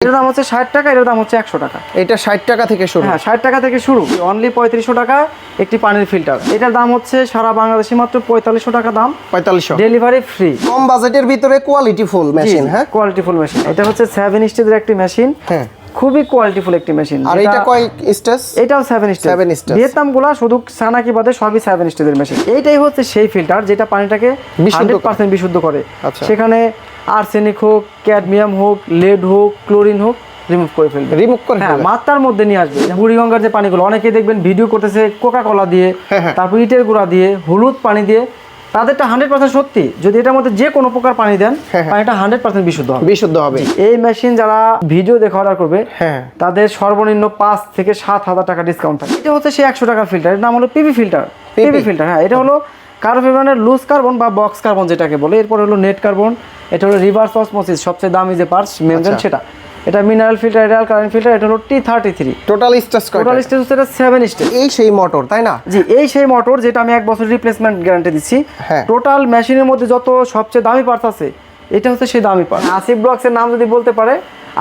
এটার দাম হচ্ছে 60 টাকা, এটার দাম হচ্ছে 100 টাকা। এটা 60 টাকা থেকে শুরু? হ্যাঁ, 60 টাকা থেকে শুরু। অনলি 3500 টাকা একটি পানির ফিল্টার। এটার দাম হচ্ছে সারা বাংলাদেশে মাত্র 4500 টাকা দাম। 4500, ডেলিভারি ফ্রি। কম বাজেটের ভিতরে কোয়ালিটি ফুল মেশিন। হ্যাঁ, কোয়ালিটি ফুল মেশিন। এটা হচ্ছে 7 স্টেজের একটি মেশিন। হ্যাঁ, খুবই কোয়ালিটিফুল একটি মেশিন। আর এটা কয় স্টেজ? এটাও 7 স্টেজ। ভিয়েতনাম গুলা শুধু সানাকি বাদে সবই 7 স্টেজের মেশিন। এইটাই হচ্ছে সেই ফিল্টার যেটা পানিটাকে 100% বিশুদ্ধ করে। সেখানে আর্সেনিক হোক, ক্যাডমিয়াম হোক, লেড হোক, ক্লোরিন হোক রিমুভ করে ফেলবে। হ্যাঁ, মাত্রার মধ্যে নিয়ে আসবে। বুড়িগঙ্গার যে পানিগুলো অনেকেই দেখবেন ভিডিও করতেছে কোকা কোলা দিয়ে, তারপর ইটের গুঁড়া দিয়ে, হলুদ পানি দিয়ে। তাদেরটা 100% সত্যি। যদি এটার মধ্যে যে কোনো প্রকার পানি দেন, পানিটা 100% বিশুদ্ধ হবে। এই মেশিন যারা ভিডিও দেখে অর্ডার করবে, তাদের সর্বনিম্ন 5 থেকে 7,000 টাকা ডিসকাউন্ট থাকে। এটা হচ্ছে সেই 100 টাকার ফিল্টার। এর নাম হলো পিপি ফিল্টার। পিপি ফিল্টার, হ্যাঁ, এটা হলো কার্বনের লুজ কার্বন বা বক্স কার্বন যেটাকে বলে। এরপর হলো নেট কার্বন। এটা হলো রিভার্স অসমোসিস, সবচেয়ে দামি যে পার্টস মেমব্রেন সেটা। এটা মিনারেল ফিল্টার, এটা অ্যালকালাইন ফিল্টার। এটা হলো T33। টোটাল স্টেজ হচ্ছে এটা 7 স্টেজ। এই সেই মোটর, তাই না? জি, এই সেই মোটর যেটা আমি 1 বছর রিপ্লেসমেন্ট গ্যারান্টি দিচ্ছি। টোটাল মেশিনের মধ্যে যত সবচেয়ে দামি পার্টস আছে, এটা হচ্ছে সেই দামি পার্ট। আসিফ ব্লগসের নাম যদি বলতে পারে,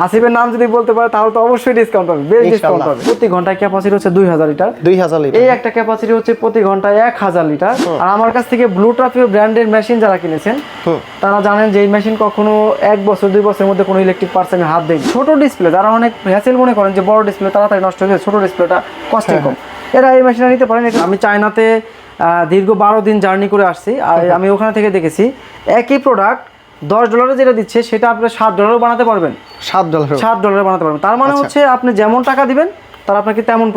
আসিফের নাম যদি বলতে পারে, তাহলে তো অবশ্যই ডিসকাউন্ট পাবে, বেশ ডিসকাউন্ট পাবে। প্রতি ঘন্টায় ক্যাপাসিটি হচ্ছে 2000 লিটার। 2000 লিটার। এই একটা ক্যাপাসিটি হচ্ছে প্রতি ঘন্টায় 1000 লিটার। আর আমার কাছ থেকে ব্লু ট্রাফিও ব্র্যান্ডের মেশিন যারা কিনেছেন, তারা জানেন যে এই মেশিন কখনো 1 বছর 2 বছরের মধ্যে কোনো ইলেকট্রিক পার্টস আমি হাত দেই। ছোট ডিসপ্লে, যারা অনেক হ্যাসেল মনে করেন যে বড় ডিসপ্লে তাড়াতাড়ি নষ্ট হয়ে যায়, ছোট ডিসপ্লেটা কস্টিং কম, এরা এই মেশিনটা নিতে পারেন। আমি চায়নাতে দীর্ঘ 12 দিন জার্নি করে আসছি। আর আমি ওখানে থেকে দেখেছি একই প্রোডাক্ট $10 যেটা দিচ্ছে, সেটা আপনি $7 বানাতে পারবেন। $7 বানাতে পারবেন। তার মানে হচ্ছে আপনি যেমন টাকা দিবেন, তারা আপনাকে তেমন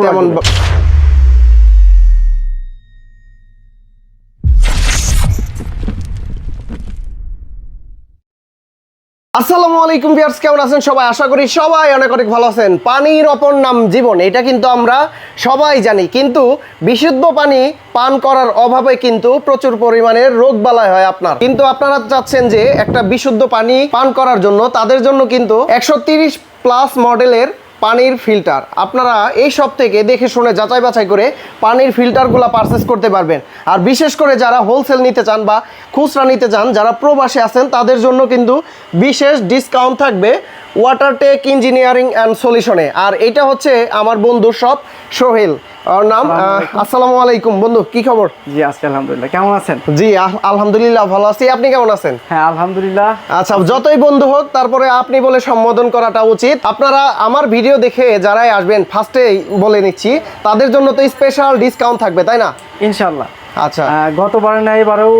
আসসালামু আলাইকুম ভিউয়ার্স, কেমন আছেন সবাই? আশা করি সবাই অনেক অনেক ভালো আছেন। পানির অপর নাম জীবন, এটা কিন্তু আমরা সবাই জানি। কিন্তু বিশুদ্ধ পানি পান করার অভাবে কিন্তু প্রচুর পরিমাণে রোগ বালাই হয় আপনার। কিন্তু আপনারা চাচ্ছেন যে একটা বিশুদ্ধ পানি পান করার জন্য, তাদের জন্য কিন্তু 130+ মডেলের পানির ফিল্টার আপনারা এই সব থেকে দেখে শুনে যাচাই বাছাই করে পানির ফিল্টারগুলো পারচেস করতে পারবেন। আর বিশেষ করে যারা হোলসেল নিতে চান বা খুচরা নিতে চান, যারা প্রবাসে আছেন, তাদের জন্য কিন্তু বিশেষ ডিসকাউন্ট থাকবে ওয়াটারটেক ইঞ্জিনিয়ারিং অ্যান্ড সলিউশনে। আর এটা হচ্ছে আমার বন্ধুর শপ, সোহেল ওর নাম। আসসালামু আলাইকুম বন্ধু, কি খবর? জি আজকে আলহামদুলিল্লাহ, কেমন আছেন? জি আলহামদুলিল্লাহ ভালো আছি, আপনি কেমন আছেন? হ্যাঁ আলহামদুলিল্লাহ। আচ্ছা, যতই বন্ধু হোক তারপরে আপনি বলে সম্বোধন করাটা উচিত। আপনারা আমার ভিডিও দেখে যারাই আসবেন, ফার্স্টেই বলে নিচ্ছি, তাদের জন্য তো স্পেশাল ডিসকাউন্ট থাকবে, তাই না? ইনশাআল্লাহ। আচ্ছা, গতবারে না এবারেও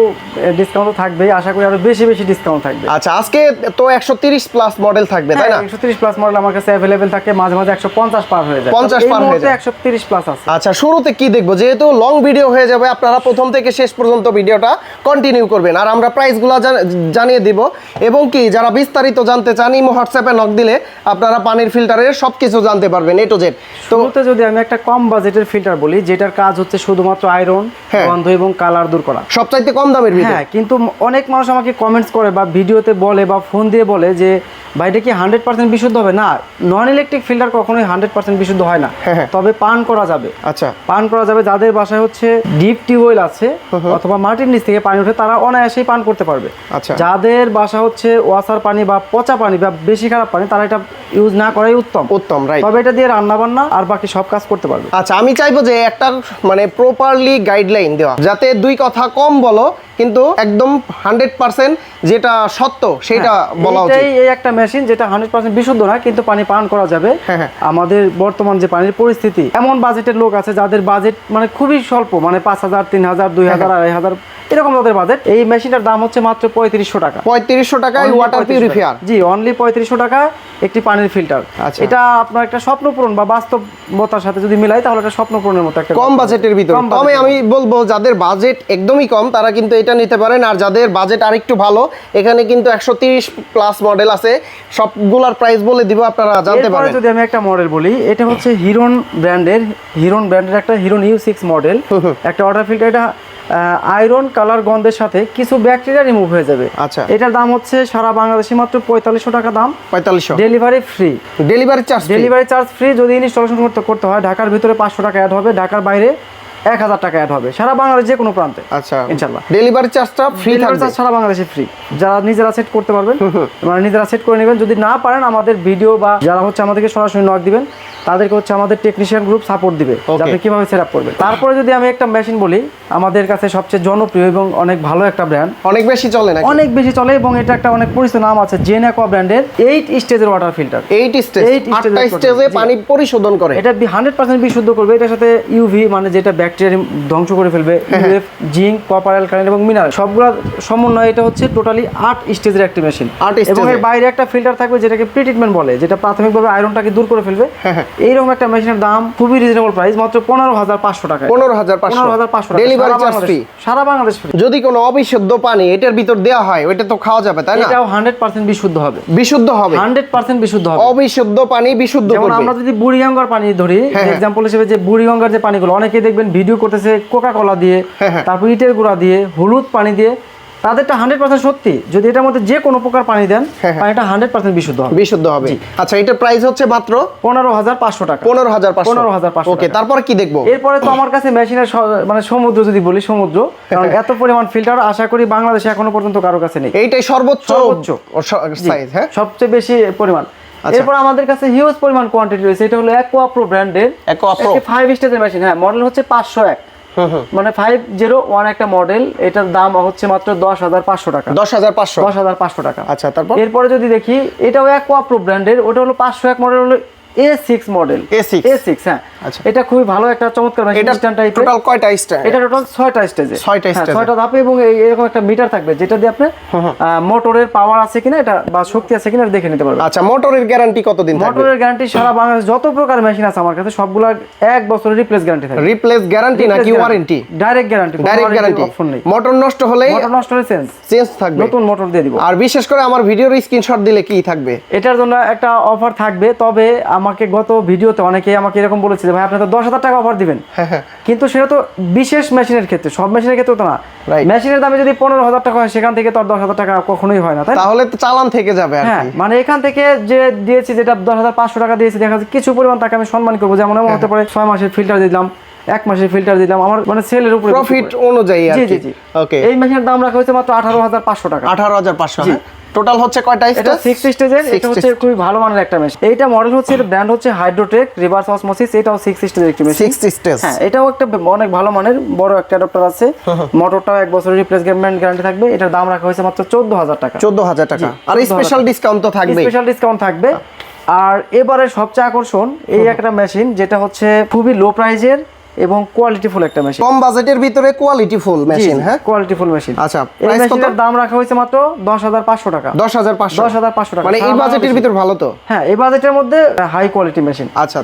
ডিসকাউন্ট থাকবেই, আশা করি আরো বেশি বেশি ডিসকাউন্ট থাকবে। আচ্ছা, আজকে তো 130+ মডেল থাকবে, তাই না? 130+ মডেল আমার কাছে अवेलेबल থাকে, মাঝে মাঝে 150 পার হয়ে যায়, 50 পার হয়ে যায়, 130+ আছে। আচ্ছা, শুরুতে কি দেখবো? যেহেতু লং ভিডিও হয়ে যাবে, আপনারা প্রথম থেকে শেষ পর্যন্ত ভিডিওটা কন্টিনিউ করবেন। আর আমরা প্রাইসগুলো জানিয়ে দিব, এবং কি যারা বিস্তারিত জানতে চান, ইমো হোয়াটসঅ্যাপে নক দিলে আপনারা পানির ফিল্টারের সবকিছু জানতে পারবেন A to Z। শুরুতে যদি আমি একটা কম বাজেটের ফিল্টার বলি, যেটার কাজ হচ্ছে শুধুমাত্র আয়রন, গন্ধ এবং কালার দূর করা, সবচাইতে কম দামের ভিতরে। হ্যাঁ, কিন্তু অনেক মানুষ আমাকে কমেন্টস করে বা ভিডিওতে বলে বা ফোন দিয়ে বলে যে ভাই এটা কি 100% বিশুদ্ধ হবে? না, নন ইলেকট্রিক ফিল্টার কখনোই 100% বিশুদ্ধ হয় না, তবে পান করা যাবে। আচ্ছা, পান করা যাবে। যাদের বাসায় হচ্ছে ডিপ টিউবওয়েল আছে অথবা মাটির নিচ থেকে পানি ওঠে, তারা অনায়াসেই পান করতে পারবে। আচ্ছা, যাদের বাসা হচ্ছে ওয়াসার পানি বা পচা পানি বা বেশি খারাপ পানি, তারা এটা ইউজ না করাই উত্তম। রাইট। তবে এটা দিয়ে রান্না বান্না আর বাকি সব কাজ করতে পারবে। আচ্ছা, আমি চাইবো যে একটা মানে প্রপারলি গাইডলাইন দেওয়া, যাতে দুই কথা কম বলো কিন্তু একদম 100% যেটা সত্য সেটা বলা উচিত। এই একটা মেশিন যেটা 100% বিশুদ্ধ না, কিন্তু পানি পান করা যাবে। আমাদের বর্তমান যে পানির পরিস্থিতি, এমন বাজেটের লোক আছে যাদের বাজেট মানে খুবই স্বল্প, মানে 5000, 3000, 2000, 2500 এরকম তাদের বাজেট। এই মেশিনটার দাম হচ্ছে মাত্র 3500 টাকা। 3500 টাকায় ওয়াটার পিউরিফায়ার। জি, অনলি 3500 টাকা একটি পানির ফিল্টার। এটা আপনার একটা স্বপ্ন পূরণ বা বাস্তবতার সাথে যদি মিলাই, তাহলে একটা স্বপ্ন পূরণের মতো একটা কম বাজেটের ভিতরে। তবে আমি বলবো যাদের বাজেট একদমই কম, তারা কিন্তু এটা নিতে পারেন। আর যাদের বাজেট আরেকটু ভালো, এখানে কিন্তু 130+ মডেল আছে, সবগুলোর প্রাইস বলে দিব, আপনারা জানতে পারবেন। যদি আমি একটা মডেল বলি, এটা হচ্ছে হিরন ব্র্যান্ডের একটা হিরন U6 মডেল একটা ওয়াটার ফিল্টার। এটা আয়রন, কালার, গন্ধের সাথে কিছু ব্যাকটেরিয়া রিমুভ হয়ে যাবে। আচ্ছা, এটার দাম হচ্ছে সারা বাংলাদেশে মাত্র 4500 টাকা দাম। 4500। Delivery free. Delivery charge free. যদি ইনস্টলেশন করতে হয় ঢাকার ভিতরে 500 টাকা অ্যাড হবে, ঢাকার বাইরে 1000 টাকা অ্যাড হবে সারা বাংলাদেশ যে কোনো প্রান্তে। আচ্ছা ইনশাআল্লাহ ডেলিভারি চার্জটা ফ্রি ডেলিভারি থাকবে চার্জ সারা বাংলাদেশে ফ্রি। যারা নিজেরা সেট করতে পারবেন মানে নিজেরা সেট করে নেবেন। যদি না পারেন আমাদের ভিডিও বা যারা হচ্ছে আমাদেরকে সরাসরি নক দিবেন তাদেরকে হচ্ছে আমাদের টেকনিশিয়ান গ্রুপ সাপোর্ট দিবে যাতে কিভাবে সেটআপ করবেন। তারপরে যদি আমি একটা মেশিন বলি, আমাদের কাছে সবচেয়ে জনপ্রিয় এবং অনেক ভালো একটা ব্র্যান্ড, অনেক বেশি চলে নাকি? অনেক বেশি চলে এবং এটা একটা অনেক পরিচিত নাম আছে, জেন অ্যাকোয়া ব্র্যান্ডের 8 স্টেজের ওয়াটার ফিল্টার। 8 স্টেজ, 8টা স্টেজে পানি পরিশোধন করে। এটা 100% বিশুদ্ধ করবে। এটার সাথে ইউভি মানে যেটা ব্যাকটেরিয়া ধ্বংস করে ফেলবে, ইউএফ, জিঙ্ক, কপার, অ্যালকালাইন এবং মিনারেল সবগুলো সমন্বয়ে এটা হচ্ছে টোটালি 8 স্টেজের একটি মেশিন। এবং এর বাইরে একটা ফিল্টার থাকবে যেটাকে প্রি ট্রিটমেন্ট বলে, যেটা প্রাথমিকভাবে আয়রনটাকে দূর করে ফেলবে। এইরকম একটা মেশিনের দাম খুবই রিজনেবল প্রাইস, মাত্র 15500 টাকা। 15500 ডেলিভারি চার্জ ফ্রি, সারা বাংলাদেশ ফ্রি। যদি কোনো অবিশুদ্ধ পানি এটার ভিতর দেওয়া হয় ওটা তো খাওয়া যাবে তাই না? এটাও 100% বিশুদ্ধ হবে। বিশুদ্ধ হবে 100% বিশুদ্ধ হবে। অবিশুদ্ধ পানি বিশুদ্ধ করবে। যেমন আমরা যদি বুড়িগঙ্গার পানি ধরি এক্সাম্পল হিসেবে, যে বুড়িগঙ্গার যে পানিগুলো অনেকে দেখবেন ভিডিও করতেছে কোকা কোলা দিয়ে, তারপর ইটের গুঁড়া দিয়ে, হলুদ পানি দিয়ে, তাদেরটা 100% সত্যি। যদি এটার মধ্যে যে কোনো প্রকার পানি দেন পানিটা 100% বিশুদ্ধ হবে। বিশুদ্ধ হবে। আচ্ছা এটার প্রাইস হচ্ছে মাত্র 15500 টাকা। 15500। ওকে তারপর কি দেখবো? এরপরে তো আমার কাছে মেশিনের মানে সমুদ্র যদি বলি, সমুদ্র, কারণ এত পরিমাণ ফিল্টার আশা করি বাংলাদেশে এখনো পর্যন্ত কারো কাছে নেই। এইটাই সর্বোচ্চ সাইজ, হ্যাঁ সবচেয়ে বেশি পরিমাণ। এরপর আমাদের কাছে হিউজ পরিমাণ কোয়ান্টিটি রয়েছে। এটা হলো অ্যাকোয়া প্রো ব্র্যান্ডের 5 স্টেজের মেশিন। হ্যাঁ, মডেল হচ্ছে 501, মানে 501 একটা মডেল। এটার দাম হচ্ছে মাত্র 10500 টাকা। 10500 টাকা। আচ্ছা তারপর এরপরে যদি দেখি, এটাও অ্যাকোয়া প্রো ব্র্যান্ডের, ওটা হলো 501 মডেল, হলো A6 মডেল। A6 হ্যাঁ। এটা খুবই ভালো একটা চমৎকার মেশিন। এটা টোটাল কয়টা স্টেজ? এটা টোটাল 6টা স্টেজে, 6টা ধাপে, এবং এরকম একটা মিটার থাকবে যেটা দিয়ে আপনি মোটরের পাওয়ার আছে কিনা এটা বা শক্তি আছে কিনা দেখে নিতে পারবেন। আচ্ছা মোটরের গ্যারান্টি কতদিন থাকবে? মোটরের গ্যারান্টি সারা বাংলাদেশ যত প্রকার মেশিন আছে আমার কাছে সবগুলোর 1 বছরের রিপ্লেস গ্যারান্টি থাকে। রিপ্লেস গ্যারান্টি নাকি warranty? Direct guarantee. Direct guarantee, option নেই। মোটর নষ্ট হলে চেঞ্জ থাকবে, নতুন মোটর দিয়ে দিব। আর বিশেষ করে আমার ভিডিওর স্ক্রিনশট দিলে কি থাকবে? এটার জন্য একটা অফার থাকবে। তবে আমাকে গত ভিডিওতে অনেকে আমাকে এরকম বলেছিল, ভাই আপনি তো 10000 টাকা অফার দিবেন, কিন্তু সেটা তো বিশেষ মেশিনের ক্ষেত্রে, সব মেশিনের ক্ষেত্রে তো না। মেশিনের দামে যদি 15000 টাকা হয় সেখান থেকে তো আর 10000 টাকা কখনোই হয় না, তাহলে তো চালান থেকে যাবে আর কি। মানে এখান থেকে যে দিয়েছি, যেটা 10500 টাকা দিয়েছি, দেখা যাচ্ছে কিছু পরিমাণ টাকা আমি সম্মান করবো। যেমন এমন হতে পারে 6 মাসের ফিল্টার দিলাম, 1 মাসের ফিল্টার দিলাম, আমার মানে সেলের উপরে প্রফিট অনুযায়ী আর কি। ওকে, এই মেশিনের দাম রাখা হয়েছে মাত্র 18500 টাকা। 18500। টোটাল হচ্ছে কয়টা স্টেজ? এটা 6 স্টেজের। এটা হচ্ছে খুবই ভালো মানের একটা মেশিন। এইটা মডেল হচ্ছে, এর ব্র্যান্ড হচ্ছে হাইড্রোটেক রিভার্স অসমোসিস। এটাও 6 স্টেজের একটি মেশিন। 6 স্টেজ, হ্যাঁ। এটাও একটা অনেক ভালো মানের বড় একটা অ্যাডাপ্টার আছে। মোটরটাও 1 বছরের রিপ্লেসমেন্ট গ্যারান্টি থাকবে। এটার দাম রাখা হয়েছে মাত্র 14000 টাকা। 14000 টাকা। আর স্পেশাল ডিসকাউন্ট তো থাকবে। স্পেশাল ডিসকাউন্ট থাকবে। আর এবারে সবচেয়ে আকর্ষণ এই একটা মেশিন, যেটা হচ্ছে খুবই লো প্রাইজের এবং কোয়ালিটিফুল একটা মেশিন। কম বাজেটের ভিতরে কোয়ালিটিফুল মেশিন, হ্যাঁ কোয়ালিটিফুল মেশিন। আচ্ছা এই মেশিনের দাম রাখা হয়েছে মাত্র 10500 টাকা। 10500 টাকা, মানে এই বাজেটের ভিতর ভালো তো? হ্যাঁ, এই বাজেটের মধ্যে হাই কোয়ালিটি মেশিন। আচ্ছা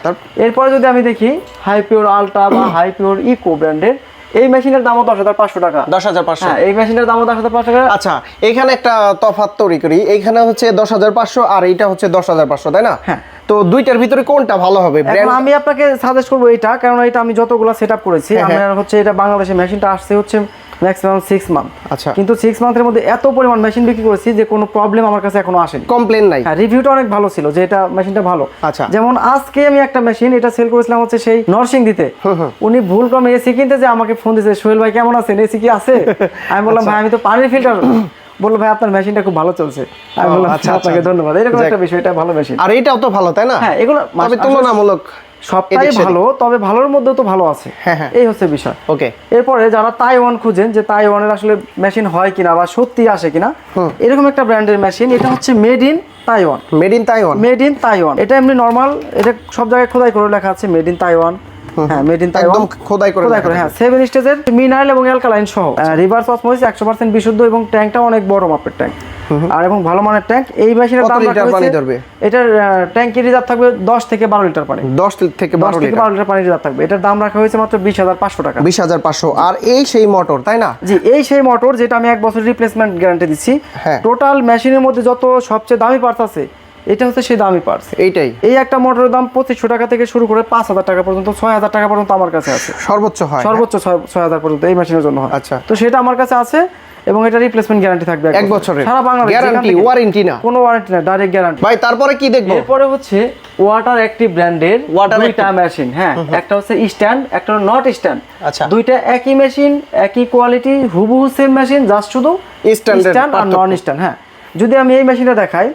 এরপরে যদি আমি দেখি হাই পিওর আলট্রা বা হাই পিওর ইকো ব্র্যান্ডের এই মেশিনের দামও 10500 টাকা। 10500, হ্যাঁ, এই মেশিনের দামও 10500 টাকা। আচ্ছা এখানে একটা তফাৎ তৈরি করি, এইখানে হচ্ছে 10500 আর এইটা হচ্ছে 10500, তাই না? হ্যাঁ। তো দুইটার ভিতরে কোনটা ভালো হবে? এখন আমি আপনাকে সাজেস্ট করবো এইটা, কারণ এটা আমি যতগুলো সেটআপ করেছি, আমার হচ্ছে এটা বাংলাদেশে মেশিনটা আসছে হচ্ছে ম্যাক্সিমাম 6 মান্থ। আচ্ছা, কিন্তু 6 মান্থের মধ্যে এত পরিমাণ মেশিন বিক্রি করেছি যে কোনো প্রবলেম আমার কাছে এখনো আসেনি, কমপ্লেন নাই। হ্যাঁ, রিভিউটা অনেক ভালো ছিল যে এটা মেশিনটা ভালো। আচ্ছা, যেমন আজকে আমি একটা মেশিন এটা সেল করেছিলাম হচ্ছে সেই নরসিংদীতে। উনি ভুল ক্রমে এসি কিনতে যে আমাকে ফোন দিয়েছে, সোহেল ভাই কেমন আছেন, এসি কি আছে? আমি বললাম ভাই আমি তো পানির ফিল্টার। বললো ভাই আপনার মেশিনটা খুব ভালো চলছে। আমি বললাম আচ্ছা আপনাকে ধন্যবাদ। এরকম একটা বিষয়, এটা ভালো মেশিন। আর এটাও তো ভালো, তাই না? হ্যাঁ, এগুলো তবে তুলনামূলক সবটাই ভালো, তবে ভালোর মধ্যেও তো ভালো আছে। এই হচ্ছে বিষয়। ওকে, এরপরে যারা তাইওয়ান খুঁজেন যে তাইওয়ানের আসলে মেশিন হয় কিনা বা সত্যি আসে কিনা, এরকম একটা ব্র্যান্ডের মেশিন। এটা হচ্ছে made in Taiwan. Made in Taiwan. এটা এমনি নরমাল, এটা সব জায়গায় খোদাই করে লেখা আছে মেড ইন তাইওয়ান। হ্যাঁ, মেড ইন তাইওয়ান, একদম খোদাই করে। হ্যাঁ, 7 স্টেজের মিনারেল এবং অ্যালকালাইন সহ, রিভার্স অসমোসিস 100% বিশুদ্ধ, এবং ট্যাঙ্কটা অনেক বড় মাপের ট্যাঙ্ক আর এবং ভালো মানের ট্যাঙ্ক। এই মেশিনের দাম রাখা হয়েছে, এটার ট্যাঙ্কের রিজার্ভ থাকবে 10 থেকে 12 লিটার পানি। 10 থেকে 12 লিটার পানি রিজার্ভ থাকবে। এটার দাম রাখা হয়েছে মাত্র 20500 টাকা। 20500। আর এই সেই মোটর, তাই না? জি, এই সেই মোটর যেটা আমি 1 বছর রিপ্লেসমেন্ট গ্যারান্টি দিচ্ছি। টোটাল মেশিনের মধ্যে যত সবচেয়ে দামি পার্টস আছে, এটা হচ্ছে সেই দামি পার্টস। এই একটা মোটরের দাম 2500 টাকা থেকে শুরু করে 5000 টাকা পর্যন্ত, 6000 টাকা পর্যন্ত আমার কাছে আছে। সর্বোচ্চ 6000 পর্যন্ত এই মেশিনের জন্য হয়। আচ্ছা, তো সেটা আমার কাছে আছে। এবং এটা রিপ্লেসমেন্ট গ্যারান্টি থাকবে 1 বছরের সারা বাংলাদেশ গ্যারান্টি, ওয়ারেন্টি না, কোনো ওয়ারেন্টি না, ডাইরেক্ট গ্যারান্টি। ভাই তারপরে কি দেখবো? এরপরে হচ্ছে ওয়াটার অ্যাক্টিভ ব্র্যান্ডের দুইটা মেশিন, হ্যাঁ, একটা হচ্ছে স্ট্যান্ড, একটা নট স্ট্যান্ড। আচ্ছা, দুইটা একই মেশিন, একই কোয়ালিটি, হুবহু সেম মেশিন, জাস্ট শুধু স্ট্যান্ড আর নন স্ট্যান্ড। হ্যাঁ, যদি আমি এই মেশিনটা দেখাই,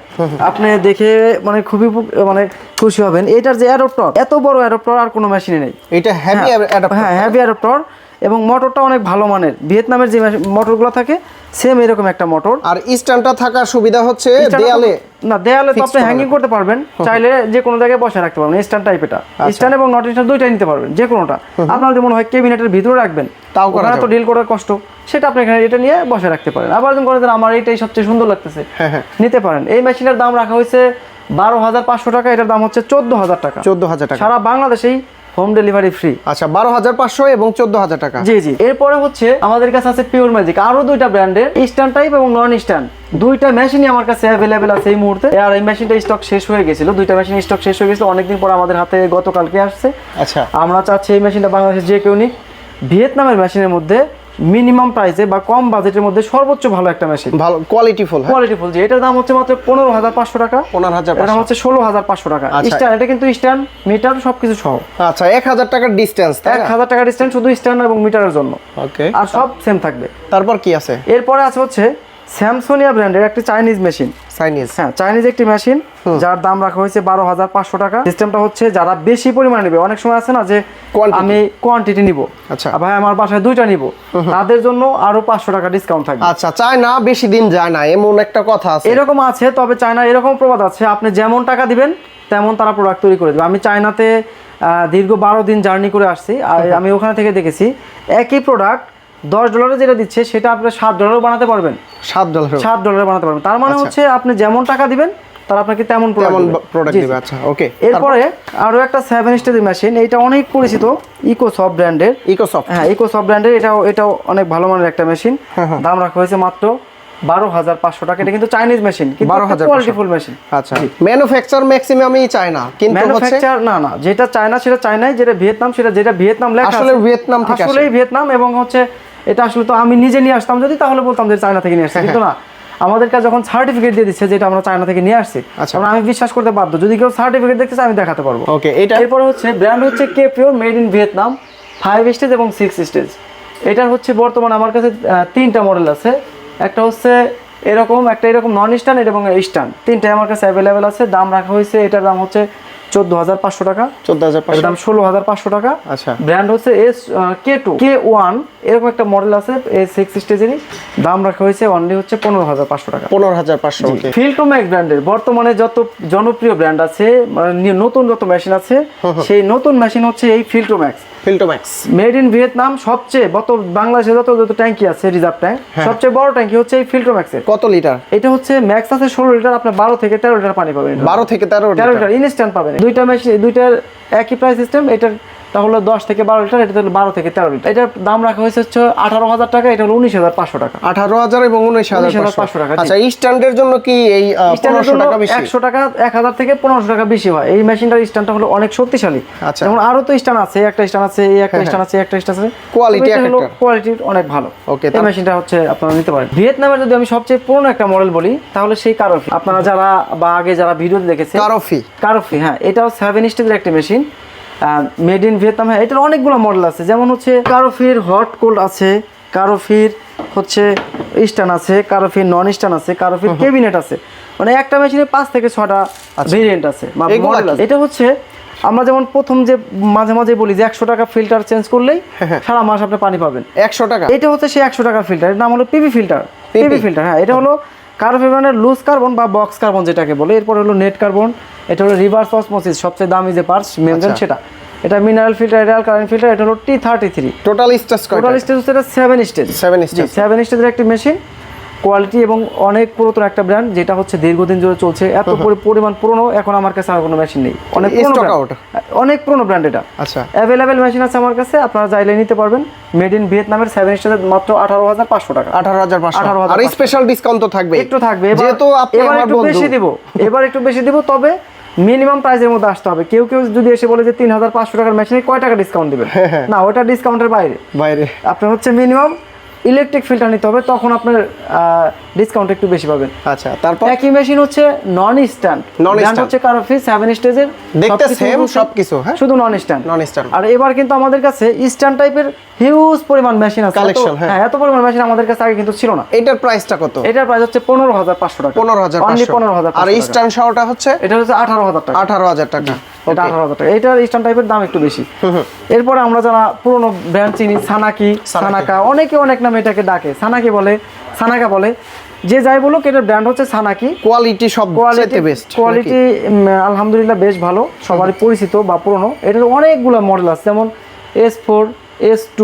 আপনি দেখে মানে খুবই মানে খুশি হবেন। এটার যে অ্যাডাপ্টার, এত বড় অ্যাডাপ্টার আর কোনো মেশিনে নেই। এটা হেভি অ্যাডাপ্টার, হ্যাঁ হেভি অ্যাডাপ্টার, এবং মোটরটা অনেক ভালো মানের। ভিয়েতনামের যে মোটরগুলো থাকে সেম এরকম একটা মোটর। আর স্ট্যান্ডটা থাকার সুবিধা হচ্ছে দেয়ালে তো আপনি হ্যাঙ্গিং করতে পারবেন, চাইলে যে কোনো জায়গায় বসে রাখতে পারবেন। স্ট্যান্ড টাইপ, এটা স্ট্যান্ড এবং নট স্ট্যান্ড দুইটাই নিতে পারবেন, যে কোনোটা। আপনার যদি মনে হয় ক্যাবিনেটের ভিতরে রাখবেন, তাও করা তো ডিল করার কষ্ট, সেটা আপনি এখানে এটা নিয়ে বসে রাখতে পারেন। আবার যখন করেন আমার এইটাই সবচেয়ে সুন্দর লাগতেছে, নিতে পারেন। এই মেশিনের দাম রাখা হয়েছে 12,500 টাকা, এটার দাম হচ্ছে 14,000 টাকা। 14,000 টাকা, সারা বাংলাদেশেই হোম ডেলিভারি ফ্রি। আচ্ছা, 12,500 এবং 14,000 টাকা। জি জি। এরপরে হচ্ছে আমাদের কাছে আছে পিওর ম্যাজিক, আরো দুইটা ব্র্যান্ডের স্ট্যান্ড টাইপ এবং নন স্ট্যান্ড, দুইটা মেশিনই আমার কাছে অ্যাভেলেবেল আছে এই মুহূর্তে। আর এই মেশিনটা স্টক শেষ হয়ে গেছিল, দুইটা মেশিন স্টক শেষ হয়ে গেছিল অনেকদিন পর আমাদের হাতে গতকালকে আসছে। আচ্ছা, আমরা চাচ্ছি এই মেশিনটা বাংলাদেশে যে কেউ নিক। ভিয়েতনামের মেশিনের মধ্যে মিনিমাম প্রাইসে বা কম বাজেটের মধ্যে সর্বোচ্চ ভালো একটা মেশিন, ভালো কোয়ালিটিফুল। যে এটার দাম হচ্ছে মাত্র 15,500 টাকা। 15,500, এটার দাম হচ্ছে 16,500 টাকা। স্ট্যান্ড, এটা কিন্তু স্ট্যান্ড মিটার সবকিছু সহ। আচ্ছা, 1,000 টাকার ডিসটেন্স, 1,000 টাকা ডিসটেন্স শুধু স্ট্যান্ড এবং মিটারের জন্য। ওকে, আর সব সেম থাকবে। তারপর কি আছে? এরপরে আছে হচ্ছে স্যামসোনিয়া ব্র্যান্ডের একটি চাইনিজ মেশিন। হ্যাঁ, চাইনিজ একটি মেশিন, যার দাম রাখা হয়েছে 12,500 টাকা। সিস্টেমটা হচ্ছে যারা বেশি পরিমাণে নেবে, অনেক সময় আছে না যে আমি কোয়ান্টিটি নিব, আচ্ছা ভাই আমার বাসায় দুইটা নিব, তাদের জন্য আরো 500 টাকা ডিসকাউন্ট থাকবে। আচ্ছা, চায়না বেশি দিন যায় না এমন একটা কথা আছে? এরকম আছে, তবে চায়না এরকম প্রবাদ আছে, আপনি যেমন টাকা দিবেন তেমন তারা প্রোডাক্ট তৈরি করে দেবে। আমি চায়নাতে দীর্ঘ 12 দিন জার্নি করে আসছি, আর আমি ওখানে থেকে দেখেছি একই প্রোডাক্ট $10 যেটা দিচ্ছে সেটা আপনি $7 বানাতে পারবেন। $7 বানাতে পারবেন। তার মানে হচ্ছে আপনি যেমন টাকা দিবেন তারা আপনাকে তেমন প্রোডাক্ট দিবে। আচ্ছা, ওকে। এরপরে আরো একটা 7 স্টেজের মেশিন, এটা অনেক পরিচিত, ইকোসফট ব্র্যান্ডের। হ্যাঁ, ইকোসফট ব্র্যান্ডের, এটাও অনেক ভালো মানের একটা মেশিন। দাম রাখা হয়েছে মাত্র 12,500 টাকা। এটা কিন্তু চাইনিজ মেশিন, কিন্তু কোয়ালিটিফুল মেশিন। আচ্ছা, ম্যানুফ্যাকচার ম্যাক্সিমামই চায়না, কিন্তু ম্যানুফ্যাকচার না, যেটা চায়না সেটা চায়নাই, যেটা ভিয়েতনাম সেটা ভিয়েতনাম লেখা আছে। আসলে ভিয়েতনাম থেকে আসে, আসলেই ভিয়েতনাম। এবং হচ্ছে এটা আসলে তো আমি নিজে নিয়ে আসতাম যদি, তাহলে বলতাম যে চায়না থেকে নিয়ে আসছি, কিন্তু না, আমাদের কাছে যখন সার্টিফিকেট দিয়ে দিচ্ছে যেটা আমরা চায়না থেকে নিয়ে আসছি, তখন আমি বিশ্বাস করতে বাধ্য। যদি কেউ সার্টিফিকেট দেখতে চায় আমি দেখাতে পারবো। ওকে, এটা এরপরে হচ্ছে ব্র্যান্ড হচ্ছে K pure, made in Vietnam, 5 stage এবং 6 স্টেজ। এটার হচ্ছে বর্তমানে আমার কাছে 3টা মডেল আছে। একটা হচ্ছে এরকম, একটা এরকম নন স্ট্যান্ড এবং স্ট্যান্ড, 3টাই আমার কাছে অ্যাভেলেবেল আছে। দাম রাখা হয়েছে, এটার দাম হচ্ছে 14,500 টাকা। 14,500, দাম 16,500 টাকা। আচ্ছা, ব্র্যান্ড হচ্ছে K2 K1 এরকম একটা মডেল আছে, এই 6 স্টেজেরই। দাম রাখা হয়েছে অনলি হচ্ছে 15,500 টাকা। 15,500। ওকে, ফিল্টোম্যাক্স ব্র্যান্ডের বর্তমানে যত জনপ্রিয় ব্র্যান্ড আছে, মানে নতুন যত মেশিন আছে, সেই নতুন মেশিন হচ্ছে এই ফিল্টোম্যাক্স। মেড ইন ভিয়েতনাম, সবচেয়ে বাংলাদেশে যত ট্যাঙ্কি আছে রিজার্ভ ট্যাঙ্ক, সবচেয়ে বড় ট্যাঙ্কি হচ্ছে এই ফিল্টোম্যাক্সের। কত লিটার? এটা হচ্ছে ম্যাক্স আছে 16 লিটার, আপনি 12 থেকে 13 লিটার পানি পাবেন। 12 থেকে 13 লিটার ইনস্ট্যান্ট পাবেন। দুইটা মেশিন, দুইটার একই প্রাইস সিস্টেম। এটার হলো 10 থেকে 12 লিটার, এটা হলো 12 থেকে 13 লিটার। এটার দাম রাখা হয়েছে হচ্ছে 18,000 টাকা, এটা হলো 19,500 টাকা। 18,000 এবং 19,500 টাকা। আচ্ছা, স্ট্যান্ডের জন্য কি এই 1500 টাকা বেশি? 100 টাকা, 1000 থেকে 1500 টাকা বেশি হয়। এই মেশিনটার স্ট্যান্ডটা হলো অনেক শক্তিশালী। আচ্ছা, যেমন আরো তো স্ট্যান্ড আছে, একটা স্ট্যান্ড আছে, এই একটা স্ট্যান্ড আছে, একটা স্ট্যান্ড আছে, কোয়ালিটি অনেক ভালো। ওকে, এই মেশিনটা হচ্ছে আপনারা নিতে পারেন। ভিয়েতনামের যদি আমি সবচেয়ে পুরনো একটা মডেল বলি, তাহলে সেই কারোফি। আপনারা যারা বা আগে যারা ভিডিও দেখেছেন, কারোফি, হ্যাঁ, এটাও 7 স্টেজের একটা মেশিন, মেড ইন ভিয়েতনাম। হ্যাঁ, এটার অনেকগুলো মডেল আছে, যেমন হচ্ছে কারোফির হট কোল্ড আছে, কারোফির হচ্ছে স্ট্যান্ড আছে, কারোফির নন স্ট্যান্ড আছে, কারোফির ক্যাবিনেট আছে। মানে একটা মেশিনে 5 থেকে 6টা ভেরিয়েন্ট আছে, মডেল আছে। এটা হচ্ছে আমরা যেমন প্রথম যে মাঝে মাঝে বলি যে 100 টাকা ফিল্টার চেঞ্জ করলেই সারা মাস আপনি পানি পাবেন। 100 টাকা, এটা হচ্ছে সেই 100 টাকা ফিল্টার। এর নাম হলো পিপি ফিল্টার। হ্যাঁ, এটা হলো কার্বন মানে লুজ কার্বন বা বক্স কার্বন যেটাকে বলে। এরপর হলো নেট কার্বন, এটা হলো রিভার্স অসমোসিস, সবচেয়ে দামি যে পার্টস মেমব্রেন সেটা। এটা মিনারেল ফিল্টার, এটা অ্যালকালাইন ফিল্টার, এটা হলো T33। টোটাল স্টেজ হচ্ছে এটা 7 স্টেজ। 7 স্টেজের একটি মেশিন, কোয়ালিটি এবং অনেক পুরাতন একটা ব্র্যান্ড, যেটা হচ্ছে দীর্ঘদিন ধরে চলছে। এত পরিমাণ পুরনো, এখন আমার কাছে আর কোনো মেশিন নেই, অনেক পুরনো ব্র্যান্ড এটা। আচ্ছা, অ্যাভেলেবেল মেশিন আছে আমার কাছে, আপনারা চাইলে নিতে পারবেন। মেড ইন ভিয়েতনামের 7 স্টেজের মাত্র 18,500 টাকা। 18,500। আর স্পেশাল ডিসকাউন্ট তো থাকবে, একটু থাকবে। যেহেতু আপনি আমার বন্ধু, এবার একটু বেশি দিব, তবে মিনিমাম প্রাইসের মধ্যে আসতে হবে। কেউ যদি এসে বলে যে 3,500 টাকার মেশিনে কয় টাকা ডিসকাউন্ট দিবেন, না, ওটা ডিসকাউন্টের বাইরে। আপনার হচ্ছে মিনিমাম ইলেকট্রিক ফিল্টার নিতে হবে, তখন আপনার ডিসকাউন্ট একটু বেশি পাবেন। আচ্ছা, তারপর একই মেশিন হচ্ছে নন স্ট্যান্ড, ব্র্যান্ড হচ্ছে কারফি 7 স্টেজের, দেখতে সেম সবকিছু, হ্যাঁ শুধু নন স্ট্যান্ড। নন-স্ট্যান্ড। আর এবার কিন্তু আমাদের কাছে স্ট্যান্ড টাইপের হিউজ পরিমাণ মেশিন আছে, কালেকশন। হ্যাঁ এত পরিমাণ মেশিন আমাদের কাছে আগে কিন্তু ছিল না। এটার প্রাইসটা কত? এটার প্রাইস হচ্ছে 15,500 টাকা। 15,500 অনলি 15,500। আর স্ট্যান্ড সহটা হচ্ছে এটা হচ্ছে 18,000 টাকা। 18,000 টাকা। এটা 18,000 টাকা। এটার স্ট্যান্ড টাইপের দাম একটু বেশি। এরপরে আমরা যারা পুরনো ব্র্যান্ড চিনি, সানাকি, সানাকা, অনেকে অনেক নামে এটাকে ডাকে, সানাকি বলে, সানাকা বলে, যে যাই বলুক এটার ব্র্যান্ড হচ্ছে সানাকি। কোয়ালিটি সব কোয়ালিটি বেস্ট, কোয়ালিটি আলহামদুলিল্লাহ বেশ ভালো, সবারই পরিচিত বা পুরনো। এটার অনেকগুলো মডেল আছে, যেমন S4, S2,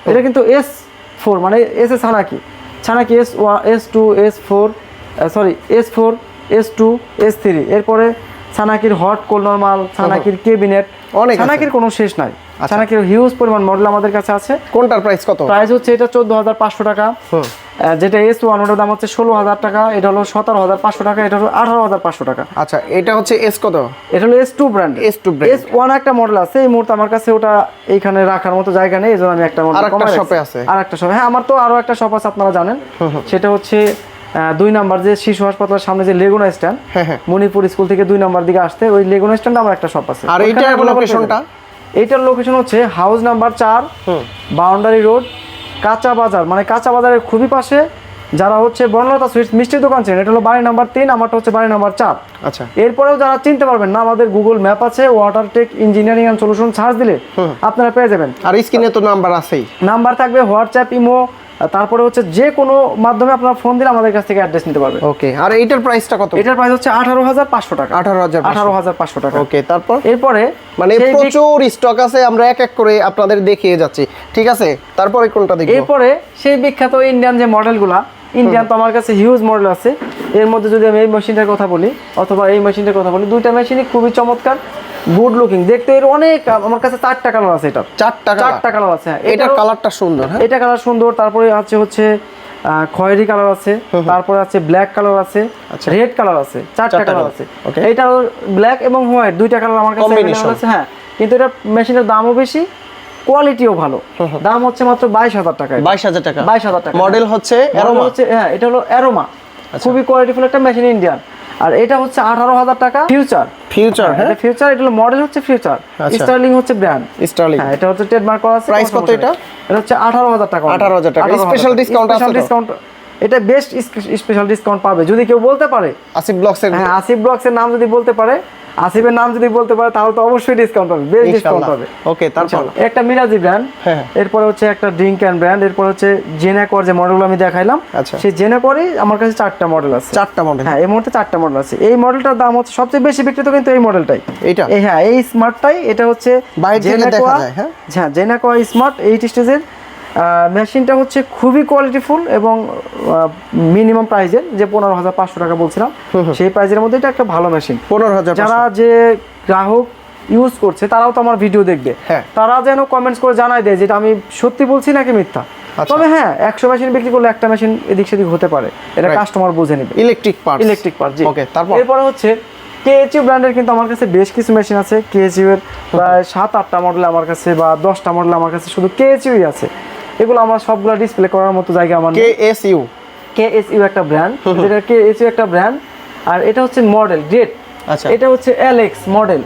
এটা কিন্তু S4 মানে S A সানাকি, সানাকি S2, S4, sorry S4, S2, S3, এরপরে সানাকির হট কোল্ড নরমাল, সানাকির ক্যাবিনেট, অনেক সানাকির কোনো শেষ নাই। সানাকির হিউজ পরিমাণ মডেল আমাদের কাছে আছে। কোনটার প্রাইস কত? প্রাইস হচ্ছে এটা 14,500 টাকা, যেটা S1 ওটার দাম হচ্ছে 16,000 টাকা, এটা হলো 17,500 টাকা, এটা হলো 18,500 টাকা। আচ্ছা, এটা হচ্ছে S কত? এটা হলো S2 brand. S2 brand. S1 একটা মডেল আছে, এই মুহূর্তে আমার কাছে ওটা এইখানে রাখার মতো জায়গা নেই, এজন্য আমি একটা মডেল আরেকটা শপে আছে। আরেকটা শপ, হ্যাঁ আমার তো আরো একটা শপ আছে, আপনারা জানেন। সেটা হচ্ছে 2 নাম্বার যে শিশু হাসপাতালের সামনে যে লেগুনা স্ট্যান্ড, মণিপুর স্কুল থেকে 2 নাম্বার দিকে আসতে ওই লেগুনা স্ট্যান্ডে আমার একটা শপ আছে। আর এইটার লোকেশনটা? এইটার লোকেশন হচ্ছে হাউস নাম্বার 4, বাউন্ডারি রোড, কাঁচা বাজার, মানে কাঁচা বাজারের খুবই পাশে। যারা হচ্ছে বনলতা সুইটস মিষ্টির দোকান চেন, এটা হলো বাড়ি নাম্বার 3, আমারটা হচ্ছে বাড়ি নাম্বার 4। আচ্ছা, এরপরেও যারা চিনতে পারবেন না, আমাদের গুগল ম্যাপ আছে, ওয়াটারটেক ইঞ্জিনিয়ারিং অ্যান্ড সলিউশন সার্চ দিলে আপনারা পেয়ে যাবেন। আর স্ক্রিনে তো নাম্বার আছেই, নাম্বার থাকবে, হোয়াটসঅ্যাপ, ইমো, তারপরে হচ্ছে যে কোনো মাধ্যমে আপনারা ফোন দিলে আমাদের কাছ থেকে অ্যাড্রেস নিতে পারবেন। ওকে, আর এইটার প্রাইসটা কত? এটার প্রাইস হচ্ছে 18,500 টাকা। 18,500 টাকা। ওকে, তারপর এরপরে মানে প্রচুর স্টক আছে, আমরা এক এক করে আপনাদের দেখিয়ে যাচ্ছি, ঠিক আছে? তারপরে কোনটা দেখব? এরপরে সেই বিখ্যাত ইন্ডিয়ান যে মডেলগুলা, ইন্ডিয়ান তো আমার কাছে হিউজ মডেল আছে। এর মধ্যে যদি আমি এই মেশিনটার কথা বলি অথবা এই মেশিনটার কথা বলি, দুইটা মেশিনই খুবই চমৎকার, গুড লুকিং, দেখতে এর অনেক। আমার কাছে 4টা কালার আছে, এটা 4টা কালার আছে। এটার কালারটা সুন্দর, হ্যাঁ এটা কালার সুন্দর। তারপরে হচ্ছে খয়েরি কালার আছে, তারপরে আছে ব্ল্যাক কালার আছে, রেড কালার আছে, 4টা কালার আছে। এটা ব্ল্যাক এবং হোয়াইট দুইটা কালার আমার কাছে আছে, হ্যাঁ। কিন্তু এটা মেশিনের দামও বেশি, কোয়ালিটিও ভালো। দাম হচ্ছে মাত্র 22,000 টাকা। 22,000 টাকা। 22,000 টাকা। মডেল হচ্ছে অ্যারোমা, হ্যাঁ এটা হলো অ্যারোমা, খুবই কোয়ালিটিফুল একটা মেশিন, ইন্ডিয়ান। আর এটা হচ্ছে 18,000 টাকা। ফিউচার, হ্যাঁ এটা ফিউচার, এটা হলো মডেল হচ্ছে ফিউচার, স্টার্লিং হচ্ছে ব্র্যান্ড, স্টার্লিং, হ্যাঁ এটা হচ্ছে ট্রেডমার্ক করা আছে। প্রাইস কত এটা? এটা হচ্ছে 18,000 টাকা। 18,000 টাকা। স্পেশাল ডিসকাউন্ট আছে তো? ডিসকাউন্ট, এটা বেস্ট স্পেশাল ডিসকাউন্ট পাবে যদি কেউ বলতে পারে আসিফ ব্লগসের, হ্যাঁ আসিফ ব্লগসের নাম যদি বলতে পারে, আসিফের নাম যদি বলতে পারে, তাহলে তো অবশ্যই ডিসকাউন্ট পাবে, বেস্ট ডিসকাউন্ট পাবে। ওকে, তারপর একটা মিরাজি ব্র্যান্ড, এরপর হচ্ছে একটা ড্রিঙ্ক অ্যান্ড ব্র্যান্ড, এরপর হচ্ছে জেনাকোর যে মডেলগুলো আমি দেখাইলাম, সেই জেনাকোরই আমার কাছে 4টা মডেল আছে। 4টা মডেল, হ্যাঁ এই মুহূর্তে 4টা মডেল আছে। এই মডেলটার দাম হচ্ছে সবচেয়ে বেশি বিক্রিত কিন্তু এই মডেলটাই, এইটা, হ্যাঁ এই স্মার্টটাই। এটা হচ্ছে বাইরে থেকে দেখা যায়, হ্যাঁ জেনাকোর স্মার্ট 8 স্টেজের মেশিনটা হচ্ছে খুবই কোয়ালিটিফুল এবং মিনিমাম প্রাইজের, যে 15,500 টাকা বলছিলাম সেই প্রাইজের মধ্যে এটা একটা ভালো মেশিন। 15,000। যারা যে গ্রাহক ইউজ করছে তারাও তো আমার ভিডিও দেখবে, তারা যেন কমেন্টস করে জানায় দেয় যেটা আমি সত্যি বলছি নাকি মিথ্যা। তবে হ্যাঁ 100 মেশিন বিক্রি করলে একটা মেশিন এদিক সেদিক হতে পারে, এটা কাস্টমার বুঝে নেবে। ইলেকট্রিক পার্ট, জি। ওকে, তারপর এরপরে হচ্ছে কেএচইউ ব্র্যান্ডের কিন্তু আমার কাছে বেশ কিছু মেশিন আছে। কেএচইউ এর প্রায় 7-8টা মডেল আমার কাছে, বা 10টা মডেল আমার কাছে শুধু কেএচইউই আছে। এগুলো আমার সবগুলো ডিসপ্লে করার মতো জায়গা আমার। কেএসইউ একটা ব্র্যান্ড, যেটা কেএসইউ একটা ব্র্যান্ড। আর এটা হচ্ছে মডেল গ্রেড, আচ্ছা এটা হচ্ছে এলএক্স মডেল।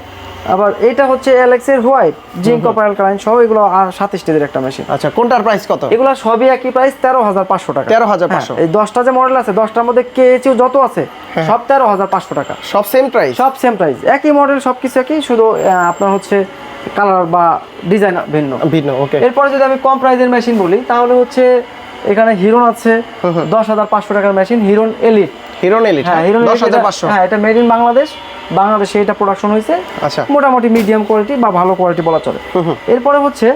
আবার এটা হচ্ছে এলএক্স এর হোয়াইট, জিঙ্ক কপার অ্যালকালাইন সহ, এগুলো 27 স্টেজের একটা মেশিন। আচ্ছা, কোনটার প্রাইস কত? এগুলো সবই একই প্রাইস, 13,500 টাকা। 13,500। এই 10টা যে মডেল আছে, 10টার মধ্যে কেএচইউ যত আছে সব 13,500 টাকা। সব সেম প্রাইস, সব সেম প্রাইস, একই মডেল, সবকিছু একই, শুধু আপনার হচ্ছে কালার বা ডিজাইন ভিন্ন। ওকে, এরপরে যদি আমি কম প্রাইসের মেশিন বলি, তাহলে হচ্ছে এখানে হিরন আছে 10,500 টাকার মেশিন, হিরন এলিট। হ্যাঁ হিরন 10,500। হ্যাঁ এটা মেড ইন বাংলাদেশে এটা প্রোডাকশন হয়েছে। আচ্ছা, মোটামুটি মিডিয়াম কোয়ালিটি বা ভালো কোয়ালিটি বলা চলে। এরপরে হচ্ছে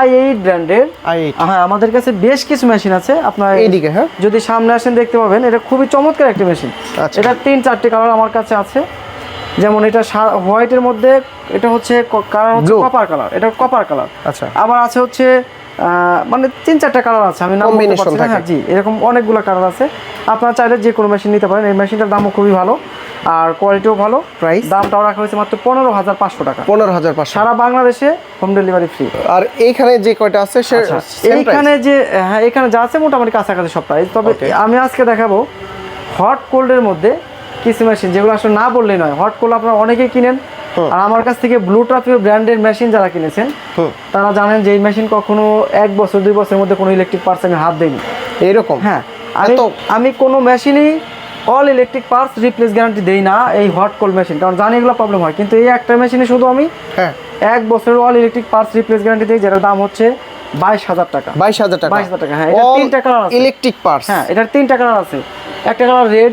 i8 ব্র্যান্ডের, হ্যাঁ আমাদের কাছে বেশ কিছু মেশিন আছে। আপনার এইদিকে, হ্যাঁ যদি সামনে আসেন দেখতে পাবেন, এটা খুবই চমৎকার একটা মেশিন। এটা 3-4টি কালার আমার কাছে আছে। যেমন এটা হোয়াইটের মধ্যে, এটা হচ্ছে কালার হচ্ছে কপার কালার, এটা কপার কালার। আচ্ছা, আবার আছে হচ্ছে মানে 3-4টা কালার আছে, আমি নাম বলতে পারছি না। হ্যাঁ জি, এরকম অনেকগুলো কালার আছে। আপনারা চাইলে যে কোনো মেশিন নিতে পারেন। এই মেশিনটার দামও খুবই ভালো। আর কোয়ালিটিও ভালো। প্রাইস দামটাও রাখা হয়েছে মাত্র 15,500 টাকা। 15,500 সারা বাংলাদেশে হোম ডেলিভারি ফ্রি। আর এইখানে যে কয়টা আছে এইখানে যে হ্যাঁ এখানে যা আছে মোটামুটি কাছাকাছি সব প্রাইস। তবে আমি আজকে দেখাবো হট কোল্ডের মধ্যে কিছু মেশিন যেগুলো আসলে না বললেই নয়। হট কোল্ড আপনারা অনেকেই কিনেন, আর আমার কাছ থেকে ব্লু ট্রাফিও ব্র্যান্ডের মেশিন যারা কিনেছেন তারা জানেন যে এই মেশিন কখনো 1 বছর 2 বছরের মধ্যে কোনো ইলেকট্রিক পার্টস আমি হাত দেইনি এরকম। হ্যাঁ আমি কোনো মেশিনই all electric parts replace guarantee দেই না এই হট কোল্ড মেশিন, কারণ জানি এগুলো প্রবলেম হয়। কিন্তু এই একটা মেশিনে শুধু আমি 1 বছরের all electric parts replace guarantee দিই, যেটার দাম হচ্ছে 22,000 টাকা। 22,000 টাকা। 22,000 টাকা। হ্যাঁ, এটা 3টা কালার আছে ইলেকট্রিক পার্টস। হ্যাঁ, এটার 3টা কালার আছে। একটা কালার রেড,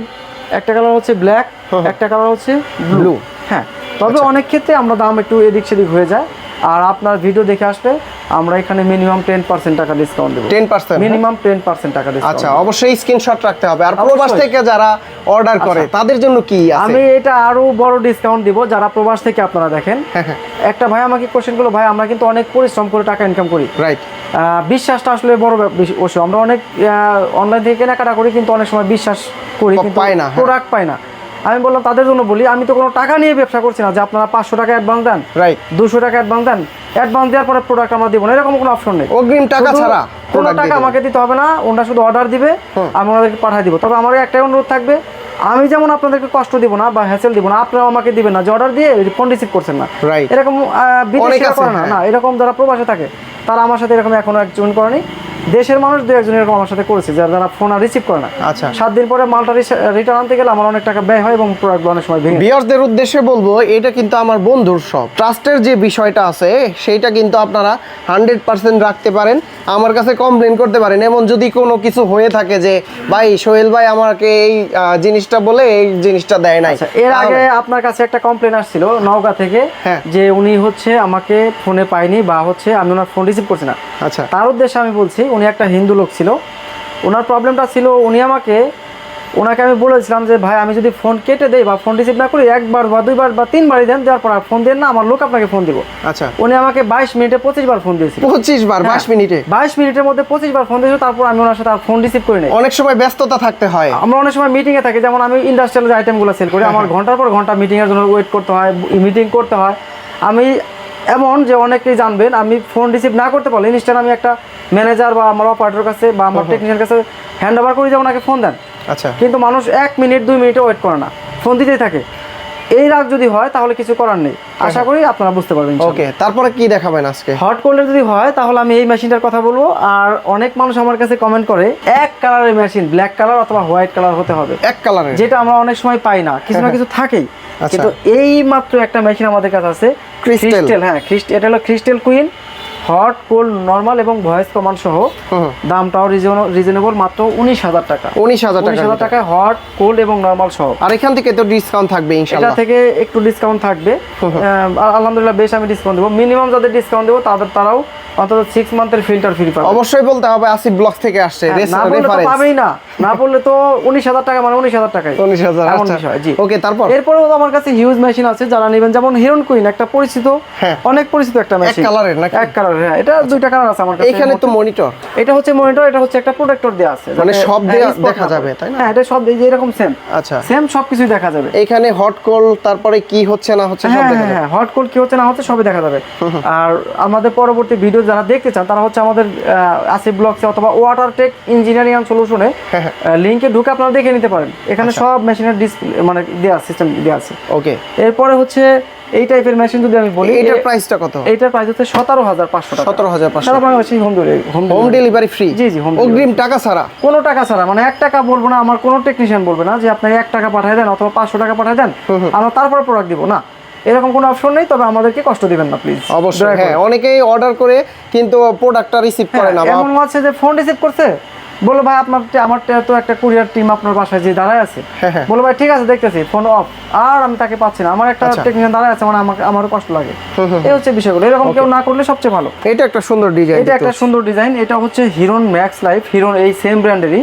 একটা কালার হচ্ছে ব্ল্যাক, একটা কালার হচ্ছে ব্লু। হ্যাঁ, তবে অনেক ক্ষেত্রে আমরা দাম একটু এদিক সেদিক হয়ে যায়। আর আপনার ভিডিও দেখে আসলে আমরা এখানে মিনিমাম 10% টাকা ডিসকাউন্ট দেব। 10% মিনিমাম 10% টাকা ডিসকাউন্ট। আচ্ছা, অবশ্যই স্ক্রিনশট রাখতে হবে। আর প্রবাস থেকে যারা অর্ডার করে তাদের জন্য কি আছে? আমি এটা আরো বড় ডিসকাউন্ট দিব যারা প্রবাস থেকে আপনারা দেখেন। একটা ভাই আমাকে কোশ্চেন করলো, ভাই আমরা কিন্তু অনেক পরিশ্রম করে টাকা ইনকাম করি, রাইট? বিশ্বাসটা আসলে বড় বিষয়। আমরা অনেক অনলাইন থেকে কেনাকাটা করি কিন্তু অনেক সময় বিশ্বাস করি কিন্তু পাই না, প্রোডাক্ট পাই না। আমি বললাম তাদের জন্য বলি, আমি তো কোনো টাকা নিয়ে ব্যবসা করছি না যে আপনারা 500 টাকা অ্যাডভান্স দেন, রাইট, 200 টাকা অ্যাডভান্স দেন, অ্যাডভান্স দেওয়ার পরে প্রোডাক্ট আমরা দিব না, এরকম কোনো অপশন নেই। অগ্রিম টাকা ছাড়া কোনো টাকা আমাকে দিতে হবে না, ওনারা শুধু অর্ডার দিবে, আমি ওনাদেরকে পাঠিয়ে দিব। তবে আমার একটাই অনুরোধ থাকবে, আমি যেমন আপনাদেরকে কষ্ট দিব না বা হ্যাসেল দিব না, আপনারাও আমাকে দিবেন না যে অর্ডার দিয়ে ফোন রিসিভ করছেন না, রাইট? এরকম বিদেশিরা করে না, এরকম যারা প্রবাসে থাকে তারা আমার সাথে এরকম এখনো একজন করেনি। দেশের মানুষ 2-1 এরকম আমার সাথে করেছে যারা ফোন আর রিসিভ করে না। আচ্ছা, 7 দিন পরে মালটা রিটার্ন আনতে গেলে আমার অনেক টাকা ব্যয় হয় এবং প্রোডাক্ট অনেক সময় ভেঙে। ভিউয়ারদের উদ্দেশ্যে বলবো, এটা কিন্তু আমার বন্ধুর সব। ট্রাস্টের যে বিষয়টা আছে সেইটা কিন্তু আপনারা 100% রাখতে পারেন। আমার কাছে কমপ্লেন করতে পারেন। এমন যদি কোনো কিছু হয়ে থাকে যে ভাই সোহেল ভাই আমাকে এই জিনিসটা বলে এই জিনিসটা দেয় নাই, এর আগে আপনার কাছে একটা কমপ্লেন আসছিল নওগাঁ থেকে যে উনি হচ্ছে আমাকে ফোনে পাইনি বা হচ্ছে আমি ওনার ফোন রিসিভ করছি না। আচ্ছা, তার উদ্দেশ্যে আমি বলছি, উনি একটা হিন্দু লোক ছিল, ওনার প্রবলেমটা ছিল ওনাকে আমি বলেছিলাম যে ভাই আমি যদি ফোন কেটে দেই বা ফোন রিসিভ না করি 1 বার বা 2 বার বা 3 বারই দেন, দেওয়ার পর আর ফোন দেন না, আমার লোক আপনাকে ফোন দিব। আচ্ছা, উনি আমাকে 22 মিনিটে 25 বার ফোন দিয়েছিল। 25 বার 22 মিনিটে? 22 মিনিটের মধ্যে 25 বার ফোন দিয়েছিল। তারপর আমি ওনার সাথে আর ফোন রিসিভ করি নাই। অনেক সময় ব্যস্ততা থাকতে হয়, আমরা অনেক সময় মিটিং এ থাকি। যেমন আমি ইন্ডাস্ট্রিয়াল যে আইটেমগুলো সেল করি, আমার ঘন্টার পর ঘন্টা মিটিং এর জন্য ওয়েট করতে হয়, মিটিং করতে হয়। আমি এমন যে অনেকেই জানবেন আমি ফোন রিসিভ না করতে পারলে ইনস্ট্যান্ট আমি একটা ম্যানেজার বা আমার অপারেটরের কাছে বা আমার টেকনিশিয়ানের কাছে হ্যান্ড ওভার করি যে ওনাকে ফোন দেন। আচ্ছা, কিন্তু মানুষ 1 মিনিট 2 মিনিটে ওয়েট করে না, ফোন দিতেই থাকে। এই রাগ যদি হয় তাহলে কিছু করার নেই। আশা করি আপনারা বুঝতে পারবেন। ওকে, তারপরে কি দেখাবেন আজকে? হট কোল্ডের যদি হয় তাহলে আমি এই মেশিনটার কথা বলবো। আর অনেক মানুষ আমার কাছে কমেন্ট করে এক কালারের মেশিন, ব্ল্যাক কালার অথবা হোয়াইট কালার হতে হবে, এক কালারের, যেটা আমরা অনেক সময় পাই না, কিছু না কিছু থাকেই। কিন্তু এই মাত্র একটা মেশিন আমাদের কাছে আছে, ক্রিস্টাল। হ্যাঁ, এটা হলো crystal queen hot cold normal এবং ভয়েস কমান্ড সহ। দামটাও রিজনেবল, মাত্র 19,000 টাকা। 19,000 টাকায় হট কোল্ড এবং নরমাল সহ। আর এখান থেকে তো ডিসকাউন্ট থাকবে ইনশাআল্লাহ? এটা থেকে একটু ডিসকাউন্ট থাকবে, আলহামদুলিল্লাহ বেশ আমি ডিসকাউন্ট দেবো। মিনিমাম যাদের ডিসকাউন্ট দেবো তারাও অন্তত 6 মান্থের ফিল্টার ফ্রি পাবে। অবশ্যই বলতে হবে আসিফ ব্লগস থেকে আসছে, রেফারেন্স পাবেই না, না বললে তো 19,000 টাকা মানে 19,000 টাকায়। 19,000, আচ্ছা জি। ওকে, তারপর এরপরেও আমার কাছে হিউজ মেশিন আছে যারা নেবেন, যেমন হিরন কুইন, একটা পরিচিত, অনেক পরিচিত একটা মেশিন, এক কালারের নাকি? এক কালারের, হ্যাঁ। এটা 2টা কালার আছে আমার কাছে। এখানে তো মনিটর, এটা হচ্ছে মনিটর, এটা হচ্ছে একটা প্রোটেক্টর দেয়া আছে, মানে সব দেখা যাবে, তাই না? হ্যাঁ, এটা সব এই যে এরকম সেম। আচ্ছা, সেম সবকিছু দেখা যাবে। এখানে হট কোল্ড, তারপরে কি হচ্ছে না হচ্ছে সব দেখা যাবে। হ্যাঁ, হট কোল্ড কি হচ্ছে না হচ্ছে সবই দেখা যাবে। আর আমাদের পরবর্তী ভিডিও যারা দেখতে চান তারা হচ্ছে আমাদের আসিফ ব্লগসে অথবা ওয়াটারটেক ইঞ্জিনিয়ারিং এন্ড সলিউশনে লিংকে ঢুকে আপনারা দেখে নিতে পারেন। এখানে সব মেশিনের ডিসপ্লে মানে দেয়া সিস্টেম দেয়া আছে। ওকে, এরপরে হচ্ছে এই টাইপের মেশিন যদি আমি বলি, এটার প্রাইসটা কত? এটার প্রাইস হচ্ছে 17,500 টাকা। 17,500 সারা বাংলাদেশে হোম ডেলিভারি ফ্রি? জি জি, অগ্রিম টাকা ছাড়া, কোনো টাকা ছাড়া, মানে 1 টাকা বলবো না, আমার কোনো টেকনিশিয়ান বলবে না যে আপনি 1 টাকা পাঠিয়ে দেন অথবা 500 টাকা পাঠিয়ে দেন আমরা তারপরে প্রোডাক্ট দিব না, এরকম কোনো অপশন নেই। তবে আমাদেরকে কষ্ট দিবেন না প্লিজ। অবশ্যই, হ্যাঁ, অনেকেই অর্ডার করে কিন্তু প্রোডাক্টটা রিসিভ করে না। এমন আছে যে ফোন রিসিভ করছে, বলো ভাই আমার তো একটা কুরিয়ার টিম আপনার বাসায় যে দাঁড়ায় আছে, বলো ভাই ঠিক আছে দেখতেছি, ফোন অফ, আর আমি তাকে পাচ্ছি না, আমার একটা টেকনিশিয়ান দাঁড়ায় আছে, মানে আমারও কষ্ট লাগে। এই হচ্ছে বিষয়গুলো, এরকম কেউ না করলে সবচেয়ে ভালো। এটা একটা সুন্দর ডিজাইন, এটা একটা সুন্দর ডিজাইন। এটা হচ্ছে হিরন ম্যাক্স লাইফ, হিরন এই সেম ব্র্যান্ডেরই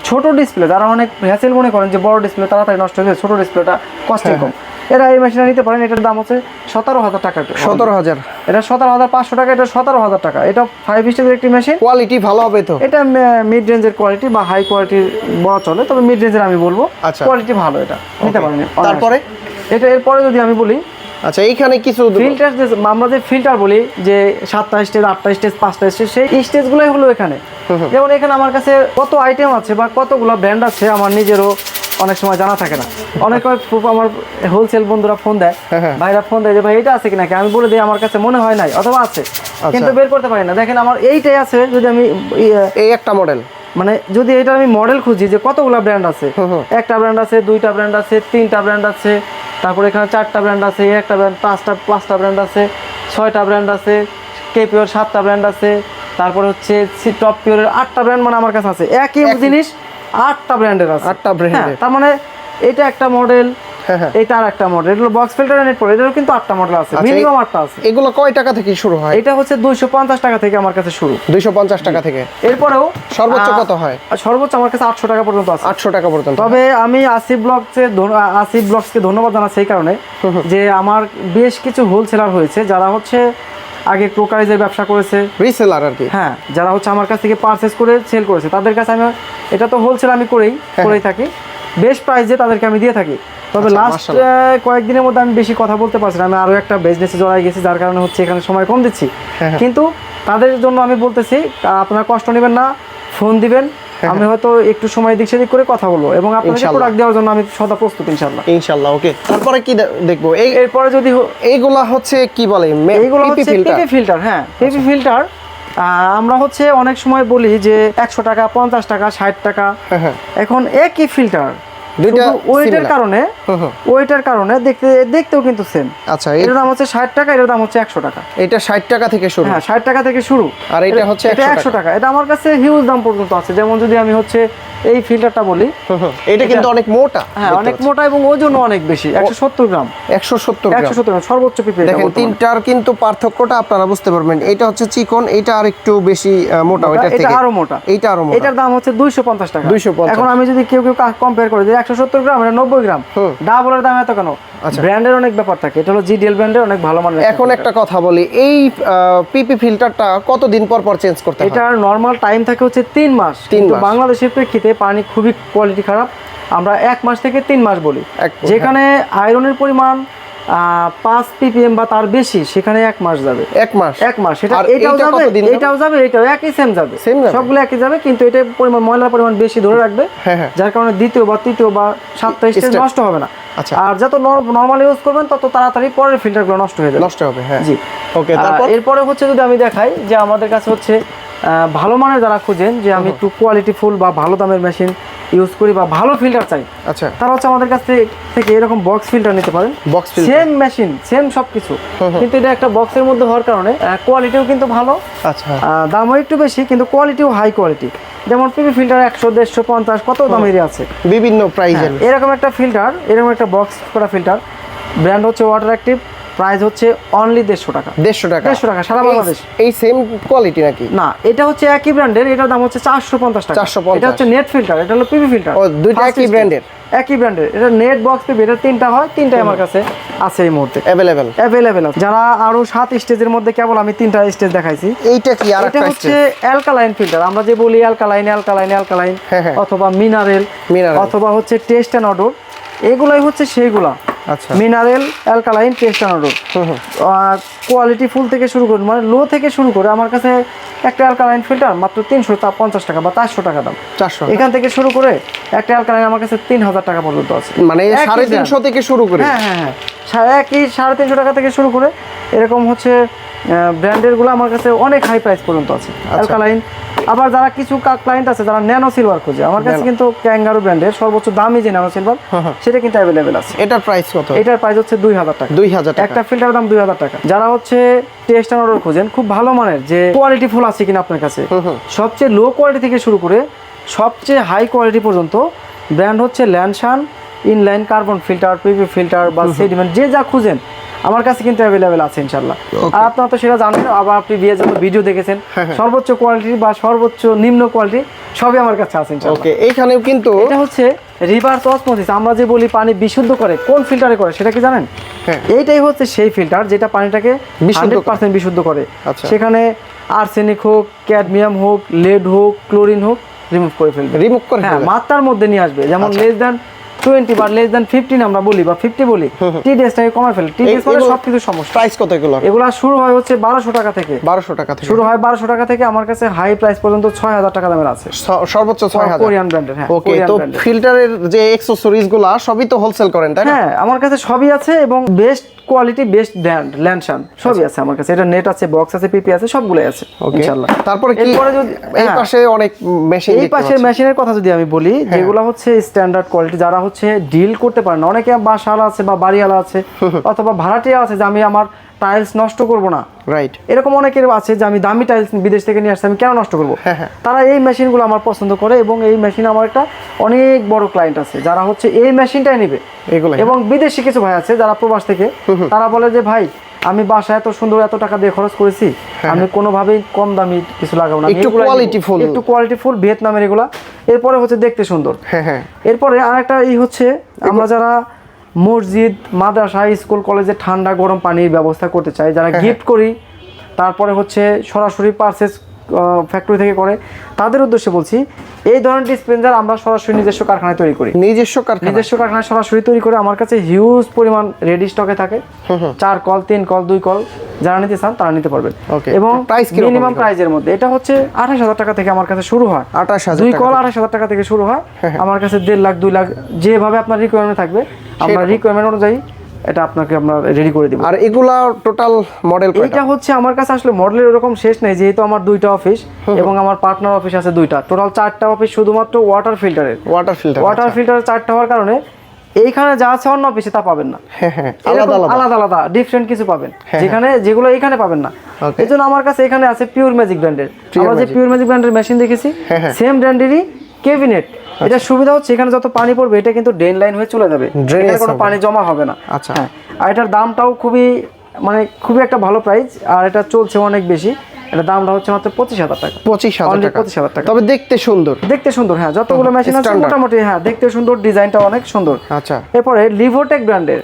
ছোট ডিসপ্লে। যারা অনেক হ্যাসেল মনে করেন যে বড় ডিসপ্লে তাড়াতাড়ি নষ্ট হয়ে যায়, ছোট ডিসপ্লেটা কষ্ট কম, এরা এই মেশিনটা নিতে পারেন। এটার দাম হচ্ছে 17,000 টাকা। 17,000, এটা 17,500 টাকা, এটা 17,000 টাকা। এটা 5 স্টেজের একটি মেশিন। কোয়ালিটি ভালো হবে তো? এটা মিড রেঞ্জের কোয়ালিটি বা হাই কোয়ালিটির বলা চলে, তবে মিড রেঞ্জের আমি বলবো। আচ্ছা, কোয়ালিটি ভালো, এটা নিতে পারেন। তারপরে এটা এরপরে যদি আমি বলি, আচ্ছা এইখানে কিছু ফিল্টার, আমরা যে ফিল্টার বলি যে 7টা স্টেজ, 8টা স্টেজ, 5টা স্টেজ, সেই স্টেজগুলোই হলো এখানে। যেমন এখানে আমার কাছে কত আইটেম আছে বা কতগুলো ব্র্যান্ড আছে আমার নিজেরও অনেক সময় জানা থাকে না। অনেক আমার হোলসেল বন্ধুরা ফোন দেয়, ভাইরা ফোন দেয় যে ভাই এটা আছে কিনা, আমি বলে দিই আমার কাছে মনে হয় নাই অথবা আছে, কিন্তু বের করতে পারি না। দেখেন আমার এইটাই আছে, যদি আমি এই একটা মডেল, মানে যদি এটা আমি মডেল খুঁজি যে কতগুলো ব্র্যান্ড আছে, একটা ব্র্যান্ড আছে, 2টা ব্র্যান্ড আছে, 3টা ব্র্যান্ড আছে, তারপর এখানে 4টা ব্র্যান্ড আছে, একটা ব্র্যান্ড, 5টা ব্র্যান্ড আছে, 6টা ব্র্যান্ড আছে, কেপিওর 7টা ব্র্যান্ড আছে, তারপর হচ্ছে টপ পিওরের 8টা ব্র্যান্ড, মানে আমার কাছে আছে একই জিনিস 8টা ব্র্যান্ডের আছে। 8টা ব্র্যান্ডের, তার মানে এটা একটা মডেল, এটা আর একটা মডেল, এগুলো বক্স ফিল্টার নেট পড়ে, এটারও কিন্তু 8টা মডেল আছে, মিনিমাম 8টা আছে। এগুলো কয় টাকা থেকে শুরু হয়? এটা হচ্ছে 250 টাকা থেকে আমার কাছে শুরু। 250 টাকা থেকে। এরপরেও সর্বোচ্চ কত হয়? সর্বোচ্চ আমার কাছে 800 টাকা পর্যন্ত আছে। 800 টাকা পর্যন্ত। তবে আমি আসিফ ব্লগসকে ধন্যবাদ জানাচ্ছি এই কারণে যে আমার বেশ কিছু হোলসেলার হয়েছে যারা হচ্ছে আগে ক্রোকারিজের ব্যবসা করেছে, রিসেলার আর কি। হ্যাঁ, যারা হচ্ছে আমার কাছ থেকে পারচেজ করে সেল করেছে, তাদের কাছে আমি, এটা তো হোলসেল আমি করেই থাকি, বেস্ট প্রাইসে তাদেরকে আমি দিয়ে থাকি। তবে লাস্ট কয়েকদিনের মধ্যে আমি বেশি কথা বলতে পারছি না, আমি আরও একটা বিজনেসে জড়াই গেছি, যার কারণে হচ্ছে এখানে সময় কম দিচ্ছি। কিন্তু তাদের জন্য আমি বলতেছি আপনারা কষ্ট নেবেন না, ফোন দিবেন, আমি হয়তো একটু সময় দিক সেদিক করে কথা বলবো, এবং আপনাদের প্রোডাক্ট দেওয়ার জন্য আমি সদা প্রস্তুত ইনশাআল্লাহ। ওকে, তারপরে কি দেখবো? এরপরে যদি এইগুলা হচ্ছে কি বলে, এইগুলো হচ্ছে পিপি ফিল্টার। হ্যাঁ, পিপি ফিল্টার আমরা হচ্ছে অনেক সময় বলি যে 100 টাকা, 50 টাকা, 60 টাকা। এখন একই ফিল্টার ওয়েটের কারণে দেখতেও কিন্তু সেম। আচ্ছা, এটার দাম হচ্ছে 60 টাকা, এটার দাম হচ্ছে 100 টাকা। এটা 60 টাকা থেকে শুরু? হ্যাঁ, 60 টাকা থেকে শুরু, আর এটা হচ্ছে 100 টাকা। এটা আমার কাছে হিউজ দাম পর্যন্ত আছে। যেমন যদি আমি হচ্ছে এই ফিল্টারটা বলি, এটা কিন্তু অনেক মোটা। হ্যাঁ, অনেক মোটা এবং ওজনও অনেক বেশি, 170 গ্রাম। 170 গ্রাম সর্বোচ্চ পিপি। দেখেন তিনটার কিন্তু পার্থক্যটা আপনারা বুঝতে পারবেন। এটা হচ্ছে চিকন, এটা আর একটু বেশি মোটা, ওইটার থেকে এটা আরো মোটা, এইটা আরো মোটা। এটার দাম হচ্ছে 250 টাকা। 250। এখন আমি যদি কেউ কম্পেয়ার করি যে 170 গ্রাম, এটা 90 গ্রাম, ডাবলের দাম এত কেন? ব্র্যান্ডের অনেক ব্যাপার থাকে, এটা হলো জিডিএল ব্র্যান্ডের অনেক ভালো মানের। এখন একটা কথা বলি, এই পিপি ফিল্টারটা কতদিন পর পর চেঞ্জ করতে হয়? এটার নরমাল টাইম থাকে হচ্ছে 3 মাস, কিন্তু বাংলাদেশের প্রেক্ষিতে পানি খুবই কোয়ালিটি খারাপ, আমরা 1 মাস থেকে 3 মাস বলি। যেখানে আয়রনের পরিমাণ 5 ppm বা তার বেশি, সেখানে 1 মাস যাবে। 1 মাস এটাও যাবে, এটাও একই সেম যাবে, সবগুলো একই যাবে, কিন্তু এটা পরিমাণ ময়লার পরিমাণ বেশি ধরে রাখবে, যার কারণে দ্বিতীয় বা তৃতীয় বা 7টা স্টেজ নষ্ট হবে না। আর যত নরমাল ইউজ করবেন তত তাড়াতাড়ি পরের ফিল্টারগুলো নষ্ট হয়ে যাবে। হ্যাঁ, জি। ওকে, এরপরে হচ্ছে যদি আমি দেখাই যে আমাদের কাছে হচ্ছে ভালো মানের যারা খুঁজেন যে আমি একটু কোয়ালিটি ফুল বা ভালো দামের মেশিন ইউজ করি বা ভালো ফিল্টার চাই, আচ্ছা, তারা হচ্ছে আমাদের কাছ থেকে এরকম বক্স ফিল্টার নিতে পারেন। Box filter, same machine, same সবকিছু, কিন্তু এটা একটা বক্সের মধ্যে হওয়ার কারণে কোয়ালিটিও কিন্তু ভালো, আচ্ছা, দামও একটু বেশি, কিন্তু কোয়ালিটিও হাই কোয়ালিটি। যেমন পিপি ফিল্টার 100, 150, 50 কত দামেরই আছে, বিভিন্ন প্রাইসের। এরকম একটা ফিল্টার, এরকম একটা বক্স করা ফিল্টার, ব্র্যান্ড হচ্ছে ওয়াটার অ্যাক্টিভ, প্রাইস হচ্ছে অনলি 150 টাকা। 150 টাকা সারা বাংলাদেশ। এই সেম কোয়ালিটি নাকি? না, এটা হচ্ছে একই ব্র্যান্ডের, এটার দাম হচ্ছে 450 টাকা। এটা হচ্ছে নেট ফিল্টার, এটা হলো পিপি ফিল্টার। ও, দুইটা একই ব্র্যান্ডের? একই ব্র্যান্ডের। এটা নেট বক্স পিপি, এটা 3টা হয়, 3টাই আমার কাছে আছে এই মুহূর্তে अवेलेबल আছে। যারা আরো 7 স্টেজের মধ্যে কেবল আমি 3টা স্টেজ দেখাইছি। এইটা কি আরেকটা স্টেজ? এটা হচ্ছে অ্যালকালাইন ফিল্টার, আমরা যে বলি অ্যালকালাইন অথবা মিনারেল অথবা হচ্ছে টেস্ট এন্ড অডর, এগুলাই হচ্ছে সেইগুলা। আচ্ছা, mineral, alkaline, taste and odour, quality full থেকে শুরু করে মানে লো থেকে শুরু করে আমার কাছে একটা অ্যালকালাইন ফিল্টার মাত্র 350 টাকা বা 400 টাকা দাম। 400 এখান থেকে শুরু করে একটা অ্যালকালাইন আমার কাছে 3000 টাকা পর্যন্ত আছে, মানে 350 থেকে শুরু করে। হ্যাঁ, একই 350 টাকা থেকে শুরু করে এরকম হচ্ছে ব্র্যান্ডের গুলো আমার কাছে অনেক হাই প্রাইস পর্যন্ত আছে অ্যালকালাইন। আবার যারা কিছু ক্লায়েন্ট আছে যারা ন্যানো সিলভার খোঁজে, আমার কাছে কিন্তু ক্যাঙ্গারু ব্র্যান্ডের সর্বোচ্চ দামি যে ন্যানো সিলভার, সেটা কিন্তু অ্যাভেলেবেল আছে। এটার প্রাইস কত? এটার প্রাইস হচ্ছে 2000 টাকা। 2000 টাকা একটা ফিল্টারের দাম 2000 টাকা। যারা হচ্ছে টেস্ট এন্ড অর্ডার খোঁজেন খুব ভালো মানের, যে কোয়ালিটি ফুল আছে কিনা আপনার কাছে, সবচেয়ে লো কোয়ালিটি থেকে শুরু করে সবচেয়ে হাই কোয়ালিটি পর্যন্ত ব্র্যান্ড হচ্ছে Lanshan, inline carbon filter, PP filter বা সেডিমেন্ট, যে যা খুঁজেন আমার কাছে কিন্তু অ্যাভেলেবেল আছে ইনশাআল্লাহ। আর আপনারা তো সেটা জানেন, আবার আপনি বিয়ের জন্য ভিডিও দেখেছেন, সর্বোচ্চ কোয়ালিটি বা সর্বোচ্চ নিম্ন কোয়ালিটি সবই আমার কাছে আছে ইনশাআল্লাহ। ওকে, এইখানেও কিন্তু এটা হচ্ছে রিভার্স অসমোসিস। আমরা যে বলি পানি বিশুদ্ধ করে, কোন ফিল্টারে করে সেটা কি জানেন? এইটাই হচ্ছে সেই ফিল্টার যেটা পানিটাকে 100% বিশুদ্ধ করে। সেখানে আর্সেনিক হোক, ক্যাডমিয়াম হোক, লেড হোক, ক্লোরিন হোক রিমুভ করে ফেলবে। হ্যাঁ, মাত্রার মধ্যে নিয়ে আসবে। যেমন লেস দ্যান 20 বা লেস দ্যান 15 আমরা বলি বা 50 বলি, টিডিএসটাকে কমায় ফেলে। টিডিএস মানে সবকিছু সমস্যা। প্রাইস কত এগুলো? এগুলা শুরু হয় হচ্ছে 1200 টাকা থেকে। 1200 টাকা থেকে শুরু হয়, 1200 টাকা থেকে। আমার কাছে হাই প্রাইস পর্যন্ত 6000 টাকা দামের আছে, সর্বোচ্চ 6000 কোরিয়ান ব্র্যান্ডের। হ্যাঁ, ওকে, তো ফিল্টারের যে অ্যাকসেসরিজ গুলা সবই তো হোলসেল করেন তাই না? হ্যাঁ, আমার কাছে সবই আছে এবং বেস্ট কোয়ালিটি, বেস্ট ব্র্যান্ড, ল্যান্ডশান সবই আছে আমার কাছে। এটা নেট আছে, বক্স আছে, পিপি আছে, সবগুলাই আছে ইনশাআল্লাহ। তারপরে কি যদি এই পাশে অনেক মেশিন, এই পাশের মেশিনের কথা যদি আমি বলি, যেগুলো হচ্ছে স্ট্যান্ডার্ড কোয়ালিটি, যারা হচ্ছে ডিল করতে পারে না, অনেকে বাসাওয়ালা আছে বা বাড়িওয়ালা আছে অথবা ভাড়াটিয়া আছে যে আমি আমার টাইলস নষ্ট করব না, রাইট, এরকম অনেকের আছে যে আমি দামি টাইলস বিদেশ থেকে নিয়ে আসছি, আমি কেন নষ্ট করব। তারা এই মেশিনগুলো আমার পছন্দ করে এবং এই মেশিন আমার একটা অনেক বড় ক্লায়েন্ট আছে যারা হচ্ছে এই মেশিনটাই নেবে। এবং বিদেশি কিছু ভাই আছে যারা প্রবাস থেকে, তারা বলে যে ভাই আমি বাসা এত সুন্দর এত টাকা দিয়ে খরচ করেছি, আমি কোনোভাবেই কম দামি কিছু লাগাবো না, একটু কোয়ালিটিফুল ভিয়েতনামের এগুলা। এরপরে হচ্ছে দেখতে সুন্দর। এরপরে আরেকটা হচ্ছে আমরা যারা মসজিদ, মাদ্রাসা, স্কুল, কলেজে ঠান্ডা গরম পানির ব্যবস্থা করতে চাই, যারা গিফট করি, তারপরে হচ্ছে সরাসরি পারচেজ ফ্যাক্টরি থেকে করে, তাদের উদ্দেশ্যে বলছি এই ধরনের ডিসপেন্সার আমরা সরাসরি নিজস্ব কারখানায় তৈরি করি। নিজস্ব কারখানায় সরাসরি তৈরি করে আমার কাছে হিউজ পরিমাণ রেডি স্টকে থাকে। 4 কল, 3 কল, 2 কল যারা নিতে চান তারা নিতে পারবেন। এবং মিনিমাম প্রাইজের মধ্যে এটা হচ্ছে 28000 টাকা থেকে আমার কাছে শুরু হয়। 2 কল 28000 টাকা থেকে শুরু হয়। আমার কাছে 1.5 লাখ 2 লাখ যেভাবে আপনার রিকোয়ারমেন্ট থাকবে, আমরা রিকোয়ারমেন্ট অনুযায়ী এটা আপনাকে আমরা রেডি করে দিব। আর এগুলা টোটাল মডেল কয়টা? এটা হচ্ছে আমার কাছে আসলে মডেলের এরকম শেষ নেই, যেহেতু আমার 2টা অফিস এবং আমার পার্টনার অফিস আছে 2টা, টোটাল 4টা অফিস শুধুমাত্র ওয়াটার ফিল্টারের। ওয়াটার ফিল্টার 4টা হওয়ার কারণে এইখানে যা আছে অন্য অফিসে তা পাবেন না। আলাদা আলাদা ডিফারেন্ট কিছু পাবেন, যেগুলো এখানে পাবেন না। এজন্য আমার কাছে এখানে আছে পিওর ম্যাজিক ব্র্যান্ডের। আমরা যে পিওর ম্যাজিক ব্র্যান্ডের মেশিন দেখেছি, সেম ব্র্যান্ডেরই ক্যাবিনেট। এটা সুবিধা হচ্ছে এখানে যত পানি পড়বে এটা কিন্তু ড্রেন লাইন হয়ে চলে যাবে, এখানে কোনো পানি জমা হবে না। আচ্ছা, আর এটার দামটাও খুবই একটা ভালো প্রাইস, আর এটা চলছে অনেক বেশি। এটা দামটা হচ্ছে মাত্র 25000 টাকা। 25000 টাকা। তবে দেখতে সুন্দর। হ্যাঁ, যতগুলো মেশিন আছে মোটামুটি দেখতে সুন্দর, ডিজাইনটা অনেক সুন্দর। আচ্ছা, এরপরে লিভোটেক ব্র্যান্ডের।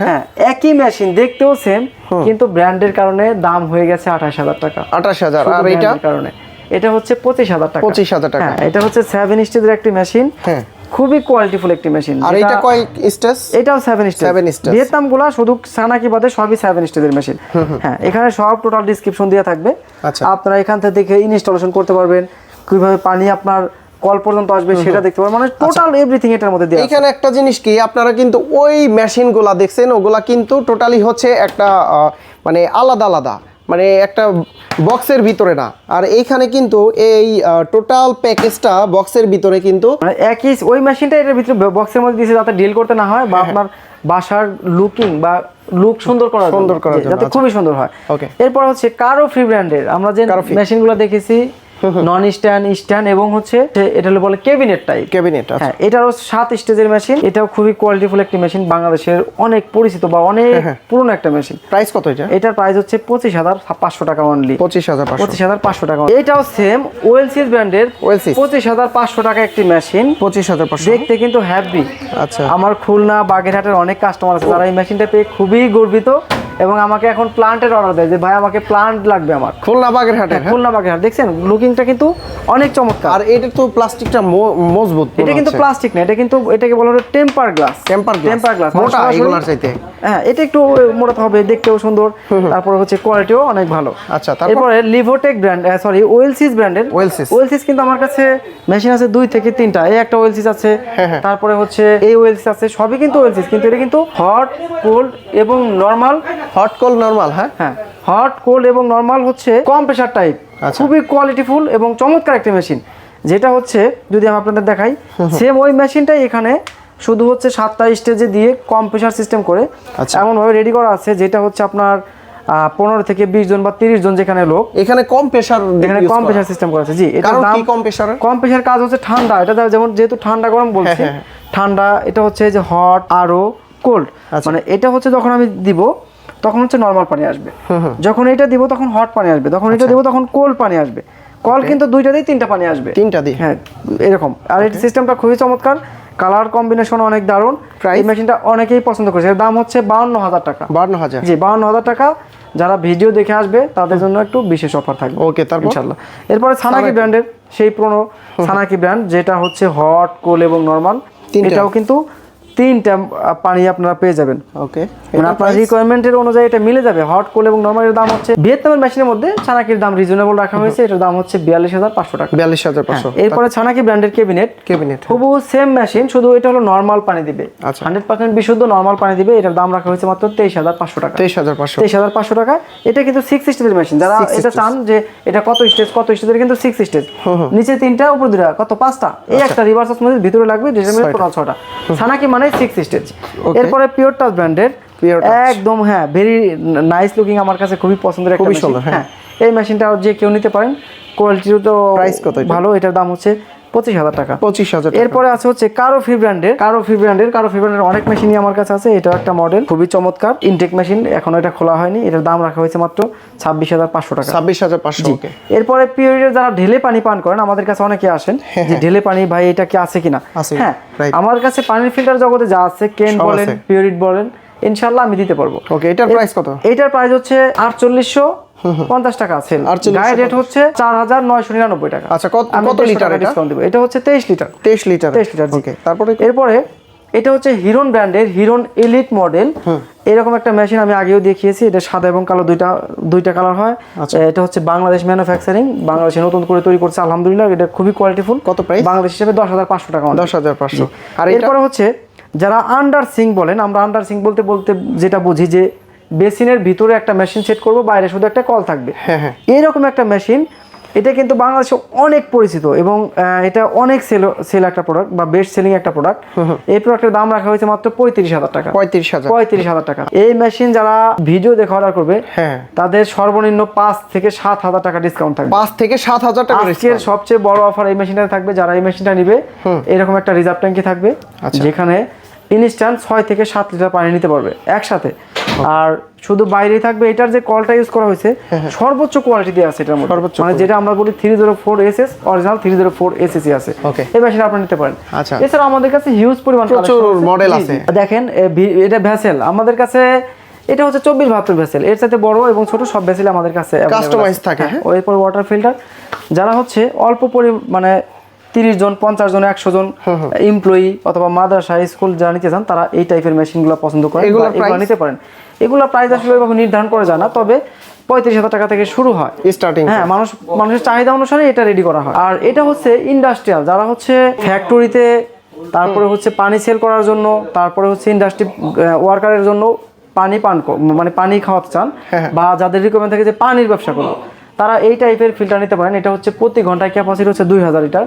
হ্যাঁ, একই মেশিন, দেখতেও সেম, কিন্তু ব্র্যান্ডের কারণে দাম হয়ে গেছে 28000 টাকা। 28000। আর এইটার কারণে এটা হচ্ছে 25000 টাকা। 25000 টাকা। হ্যাঁ, এটা হচ্ছে 7 স্টেজের একটি মেশিন। হ্যাঁ, খুবই কোয়ালিটিফুল একটি মেশিন। আর এটা কয় স্টেজ? এটাও 7 স্টেজ। ভিয়েতনামগুলো শুধু সানাকি বাদে সবই 7 স্টেজের মেশিন। হ্যাঁ, এখানে সব টোটাল ডেসক্রিপশন দেওয়া থাকবে। আপনারা এখান থেকে দেখে ইনস্টলেশন করতে পারবেন, কিভাবে পানি আপনার কল পর্যন্ত আসবে সেটা দেখতে পারবেন, মানে টোটাল এভরিথিং এটার মধ্যে দেওয়া আছে। এখানে একটা জিনিস কি, আপনারা কিন্তু ওই মেশিনগুলো দেখছেন, ওগুলা কিন্তু টোটালি হচ্ছে একটা মানে আলাদা, মানে একটা বক্সের ভিতরে না। আর এইখানে কিন্তু এই টোটাল প্যাকেজটা বক্সের ভিতরে কিন্তু মানে একই ওই মেশিনটা এর ভিতরে বক্সের মধ্যে দিয়েছে যাতে ডিল করতে না হয় বা আপনার বাসার লুক সুন্দর করার জন্য, যাতে খুবই সুন্দর হয়। এরপর হচ্ছে কারো ফ্রি ব্র্যান্ডের আমরা যে মেশিনগুলো দেখেছি, নন স্ট্যান্ড এবং হচ্ছে এটা বলে ক্যাবিনেট টাইপ। হ্যাঁ, এটারও 7 স্টেজের মেশিন। এটাও খুবই কোয়ালিটিফুল একটি মেশিন, বাংলাদেশের অনেক পরিচিত বা অনেক পুরনো একটা মেশিন। প্রাইস কত এটা? এটার প্রাইস হচ্ছে 25500 টাকা অনলি। 25500 টাকা। এটাও সেম ওয়েলসিস ব্র্যান্ডের 25500 টাকা একটি মেশিন। 25500 দেখতে কিন্তু হ্যাপি। আচ্ছা, আমার খুলনা বাগেরহাটের অনেক কাস্টমার আছে যারা এই মেশিনটা পেয়ে খুবই গর্বিত এবং আমাকে এখন প্লান্টের অর্ডার দেয় যে ভাই আমাকে প্লান্ট লাগবে। আমার খুলনা বাগেরহাট দেখছেন লুকিংটা কিন্তু অনেক চমৎকার। আর এটা তো প্লাস্টিকটা মজবুত। এটা কিন্তু প্লাস্টিক না, এটাকে বলা হয় টেম্পার গ্লাস। মোটা এগুলার চাইতে। হ্যাঁ, এটা একটু মোটা হবে, দেখতেও সুন্দর, তারপরে হচ্ছে কোয়ালিটিও অনেক ভালো। আচ্ছা, তারপরে লিভোটেক ব্র্যান্ড ওয়েলসিস ব্র্যান্ডের ওয়েলসিস কিন্তু আমার কাছে মেশিন আছে 2 থেকে 3টা। এই একটা ওয়েলসিস আছে, তারপরে হচ্ছে এই ওয়েলসিস আছে, সবই কিন্তু ওয়েলসিস, কিন্তু এটা কিন্তু হট কোল্ড এবং নরমাল। Hot cold normal. হ্যাঁ, হট কোল্ড এবং নরমাল হচ্ছে কম প্রেসার টাইপ। খুবই কোয়ালিটিফুল এবং চমৎকার একটা মেশিন, যেটা হচ্ছে যদি আমি আপনাদের দেখাই, সেম ওই মেশিনটাই এখানে শুধু হচ্ছে 7টা স্টেজে দিয়ে কম প্রেসার সিস্টেম করে এমনভাবে রেডি করা আছে, যেটা হচ্ছে আপনার 15 থেকে 20 জন বা 30 জন যেখানে লোক, এখানে কম প্রেসার সিস্টেম করা আছে। জি, এটা কম প্রেসার কাজ হচ্ছে ঠান্ডা। এটা যেমন যেহেতু ঠান্ডা গরম বলছি, ঠান্ডা এটা হচ্ছে যে হট আরো কোল্ড, মানে এটা হচ্ছে যখন আমি দিব তখন হচ্ছে নরমাল পানি আসবে। যখন এটা দিব তখন হট পানি আসবে, তখন এটা দিব তখন কোল্ড পানি আসবে। কল কিন্তু দুইটা দিয়ে তিনটা পানি আসবে, তিনটা দিয়ে, হ্যাঁ এরকম। আর এই সিস্টেমটা খুবই চমৎকার, কালার কম্বিনেশন অনেক দারুণ। এই মেশিনটা অনেকেই পছন্দ করেছে। এর দাম হচ্ছে 52,000 টাকা। 52,000? জি 52,000 টাকা। যারা ভিডিও দেখে আসবে তাদের জন্য একটু বিশেষ অফার থাকবে। ওকে, তারপর ইনশাআল্লাহ। এরপরে সানাকি ব্র্যান্ডের সেই পুরনো সানাকি ব্র্যান্ড, যেটা হচ্ছে হট, কোল এবং নরমাল। এটাও কিন্তু তিনটা পানি আপনারা পেয়ে যাবেন। ওকে, মানে আপনার রিকোয়ারমেন্টের অনুযায়ী এটা মিলে যাবে। হট, কোল এবং নরমালের দাম হচ্ছে, ভিয়েতনামের মেশিনের মধ্যে ছানাকির দাম রিজনেবল রাখা হয়েছে। এটার দাম হচ্ছে 42,500 টাকা। 42,500। এরপরে ছানাকি ব্র্যান্ডের ক্যাবিনেট হুবহু সেম মেশিন, শুধু এটা হলো নরমাল পানি দিবে, 100% বিশুদ্ধ নরমাল পানি দিবে। এটার দাম রাখা হয়েছে মাত্র 23,500 টাকা। 23,500 টাকা। এটা কিন্তু 6 স্টেজের মেশিন। যারা এটা চান যে এটা কত স্টেজের, কিন্তু 6 স্টেজ, নিচে 3টা উপর 2টা, কত 5টা, এই একটা রিভার্স অসমোসিস ভিতরে লাগবে, ডিজাইনের টোটাল 6টা। ছানাকি মানে 6 স্টেজ। এরপরে পিওর টাচ ব্র্যান্ডের একদম ভেরি নাইস লুকিং, আমার কাছে খুবই পছন্দের একটা মেশিন। হ্যাঁ, এই মেশিনটা যে কেউ নিতে পারেন, কোয়ালিটিও তো প্রাইস কত ভালো। এটার দাম হচ্ছে 25,000 টাকা। 25,000। এরপরে আছে হচ্ছে কারোফি ব্র্যান্ডের অনেক মেশিনই আমার কাছে আছে। এটা একটা মডেল, খুবই চমৎকার ইনটেক মেশিন, এখনো এটা খোলা হয়নি। এটার দাম রাখা হয়েছে মাত্র 26,500 টাকা। 26,500। এরপরে পিওরিটের যারা ঢেলে পানি পান করেন, আমাদের কাছে অনেকে আসেন যে ঢেলে পানি ভাই এটা কি আছে কিনা। হ্যাঁ, আমার কাছে পানির ফিল্টার জগতে যা আছে, কেন বলেন, পিওরিট বলেন, ইনশাআল্লাহ আমি দিতে পারবো। ওকে, এটার প্রাইস কত? এটার প্রাইস হচ্ছে 4850 টাকা আছে। গায়ে রেট হচ্ছে 4999 টাকা। আচ্ছা, কত লিটার এটা? ডিসকাউন্ট দেব। এটা হচ্ছে 23 লিটার। 23 লিটার। ওকে, তারপরে এরপরে এটা হচ্ছে হিরন ব্র্যান্ডের হিরন এলিট মডেল। এরকম একটা মেশিন আমি আগেও দেখিয়েছি। এটা সাদা এবং কালো দুইটা কালার হয়। এটা হচ্ছে বাংলাদেশ ম্যানুফ্যাকচারিং, বাংলাদেশে নতুন করে তৈরি করছে, আলহামদুলিল্লাহ। এটা খুবই কোয়ালিটিফুল। কত প্রাইস? বাংলাদেশ হিসেবে 10,500 টাকা। 10,500। আর এরপরে হচ্ছে যারা আন্ডার সিঙ্ক বলেন, আমরা আন্ডার সিঙ্ক বলতে যেটা বুঝি যে বেসিনের ভিতরে একটা মেশিন সেট করব, বাইরে শুধু একটা কল থাকবে। এইরকম একটা মেশিন, এটা কিন্তু বাংলাদেশে অনেক পরিচিত এবং এটা অনেক সেল একটা প্রোডাক্ট বা বেস্ট সেলিং একটা প্রোডাক্ট। এই প্রোডাক্টের দাম রাখা হয়েছে মাত্র 35,000 টাকা। 35,000 টাকা। এই মেশিন যারা ভিডিও দেখে অর্ডার করবে, তাদের সর্বনিম্ন 5 থেকে 7,000 টাকা ডিসকাউন্ট থাকবে। 5 থেকে 7,000 টাকা। আজকের সবচেয়ে বড় অফার এই মেশিনটা থাকবে। যারা এই মেশিনটা নিবে, এরকম একটা রিজার্ভ ট্যাঙ্কি থাকবে, যেখানে ইনস্ট্যান্ট 6 থেকে 7 লিটার পানি নিতে পারবে একসাথে। আর শুধু বাইরেই থাকবে। এটার যে কলটা ইউজ করা হয়েছে সর্বোচ্চ কোয়ালিটি দিয়ে আছে এটার মধ্যে, মানে যেটা আমরা বলি 304 SS, অরিজিনাল 304 SSC আছে। এই মেশিন আপনি নিতে পারেন। এছাড়া আমাদের কাছে হিউজ পরিমাণ মডেল আছে। দেখেন, এটা ভেসেল আমাদের কাছে, এটা হচ্ছে 24-72 ভেসেল। এর সাথে বড় এবং ছোট সব ভেসেল আমাদের কাছে কাস্টমাইজ থাকে। এরপর ওয়াটার ফিল্টার, যারা হচ্ছে অল্প মানে 30 জন, 50 জন, 100 জন এমপ্লয়ি অথবা মাদ্রাসা, স্কুল যারা নিতে চান, তারা এই টাইপের মেশিনগুলো পছন্দ করেন, এগুলো নিতে পারেন। এগুলো প্রাইস আসলে এভাবে নির্ধারণ করা যায় না, তবে 35,000 টাকা থেকে শুরু হয় স্টার্টিং। হ্যাঁ, মানুষের চাহিদা অনুসারে এটা রেডি করা হয়। আর এটা হচ্ছে ইন্ডাস্ট্রিয়াল, যারা হচ্ছে ফ্যাক্টরিতে, তারপরে হচ্ছে পানি সেল করার জন্য, তারপরে হচ্ছে ইন্ডাস্ট্রি ওয়ার্কারের জন্য পানি মানে পানি খাওয়াতে চান, বা যাদের রিকোয়ারমেন্ট থাকে যে পানির ব্যবসা করবো, তারা এই টাইপের ফিল্টার নিতে পারেন। এটা হচ্ছে প্রতি ঘন্টায় ক্যাপাসিটি হচ্ছে 2000 লিটার।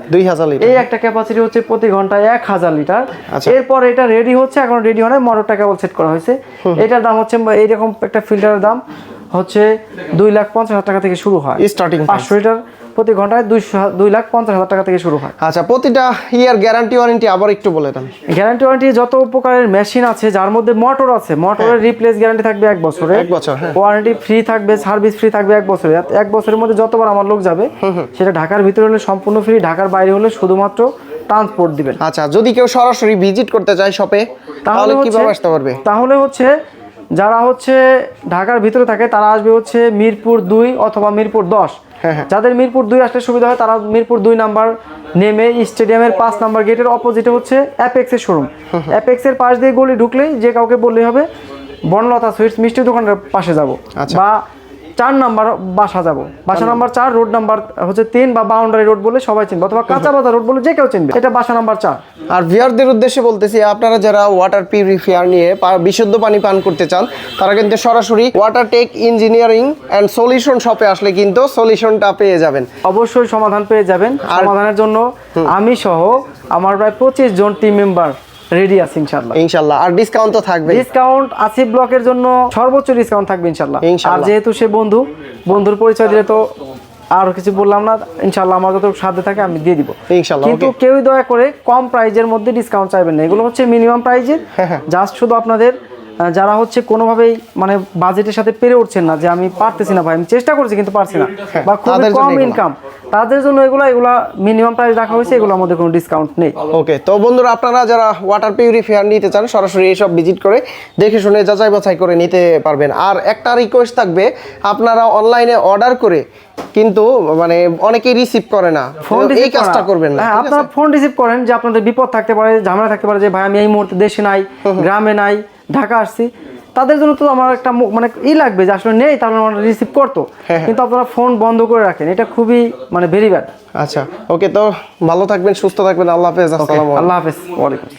এই একটা ক্যাপাসিটি হচ্ছে প্রতি ঘন্টায় 1000 লিটার। এরপর এটা রেডি হচ্ছে, এখন রেডি হয় না, মোটরটা কেবল সেট করা হয়েছে। এটার দাম হচ্ছে, এইরকম একটা ফিল্টারের দাম হচ্ছে 2,50,000 টাকা থেকে শুরু হয় স্টার্টিং। 500 লিটার প্রতি ঘন্টায় 2,50,000 টাকা থেকে শুরু হয়। আচ্ছা, প্রতিটা ইয়ার গ্যারান্টি ওয়ারেন্টি আবার একটু বলে দেন। গ্যারান্টি ওয়ারেন্টি যত প্রকারের মেশিন আছে, যার মধ্যে মোটর আছে, মোটরের রিপ্লেস গ্যারান্টি থাকবে 1 বছরের। 1 বছর। ওয়ারেন্টি ফ্রি থাকবে, সার্ভিস ফ্রি থাকবে 1 বছরের। 1 বছরের মধ্যে যতবার আমার লোক যাবে, সেটা ঢাকার ভিতরে হলে সম্পূর্ণ ফ্রি, ঢাকার বাইরে হলে শুধুমাত্র ট্রান্সপোর্ট দিবেন। আচ্ছা, যদি কেউ সরাসরি ভিজিট করতে চায় শপে, তাহলে কিভাবে আসতে পারবে? তাহলে হচ্ছে যারা হচ্ছে ঢাকার ভিতরে থাকে, তারা আসবে হচ্ছে মিরপুর 2 অথবা মিরপুর 10। যাদের মিরপুর 2 আসলে সুবিধা হয়, তারা মিরপুর 2 নাম্বার নেমে স্টেডিয়ামের 5 নাম্বার গেটের অপোজিটে হচ্ছে অ্যাপেক্সের শোরুম। অ্যাপেক্সের পাশ দিয়ে গলি ঢুকলেই যে কাউকে বললেই হবে বনলতা সুইটস মিষ্টি দোকানের পাশে যাব, বা 4 নাম্বার বাসা যাব, বাসা নাম্বার 4, রোড নাম্বার হচ্ছে 3 বা বাউন্ডারি রোড বলে সবাই চিনবে, অথবা কাঁচা বাজার রোড বলে যে কেউ চিনবে, এটা বাসা নাম্বার 4। আর ভিউয়ারদের উদ্দেশ্যে বলতেছি, আপনারা যারা ওয়াটার পিউরিফায়ার নিয়ে বিশুদ্ধ পানি পান করতে চান, তারা কিন্তু সরাসরি water take engineering and solution শপে আসলে কিন্তু সলিউশনটা পেয়ে যাবেন। অবশ্যই সমাধান পেয়ে যাবেন। সমাধানের জন্য আমি সহ আমার প্রায় 25 জন টিম মেম্বার রেডি আছে ইনশাআল্লাহ। আর ডিসকাউন্ট তো থাকবে। ডিসকাউন্ট আসিফ ব্লকের জন্য সর্বোচ্চ ডিসকাউন্ট থাকবে ইনশাআল্লাহ। আর যেহেতু সে বন্ধুর পরিচয় দিলে তো আর কিছু বললাম না, ইনশাআল্লাহ আমার যতটুকু সাধ্যে থাকে আমি দিয়ে দিব ইনশাআল্লাহ। কিন্তু কেউই দয়া করে কম প্রাইজের মধ্যে ডিসকাউন্ট চাইবেন না, এগুলো হচ্ছে মিনিমাম প্রাইজের। জাস্ট শুধু আপনাদের যারা হচ্ছে কোনোভাবেই মানে বাজেটের সাথে পেরে উঠছেন না, যে আমি পারতেছি না ভাই, আমি চেষ্টা করছি কিন্তু পারছি না, বা খুব তাদের জন্য কম এগুলা। ইনকাম, তাদের জন্য এগুলা মিনিমাম প্রাইস রাখা হয়েছে, এগুলোর মধ্যে কোনো ডিসকাউন্ট নেই। ওকে, তো বন্ধুরা আপনারা যারা ওয়াটার পিউরিফায়ার নিতে চান সরাসরি এইসব ভিজিট করে দেখে শুনে যাচাই বাছাই করে নিতে পারবেন। আর একটা রিকোয়েস্ট থাকবে, আপনারা অনলাইনে অর্ডার করে কিন্তু মানে অনেকেই রিসিভ করে না, এই কাজটা করবেন না। হ্যাঁ, আপনারা ফোন রিসিভ করেন যে আপনাদের বিপদ থাকতে পারে, ঝামেলা থাকতে পারে, যে ভাই আমি এই মুহূর্তে দেশে নাই, গ্রামে নাই, ঢাকা আসছি, তাদের জন্য তো আমার একটা মানে লাগবে যে আসলে নেই, তাহলে আমরা রিসিভ করতো, কিন্তু আপনারা ফোন বন্ধ করে রাখেন, এটা খুবই মানে ভেরি ব্যাড। আচ্ছা, ওকে, তো ভালো থাকবেন, সুস্থ থাকবেন, আল্লাহ হাফেজ, আসসালামু আলাইকুম। আল্লাহ হাফেজ, ওয়ালাইকুম।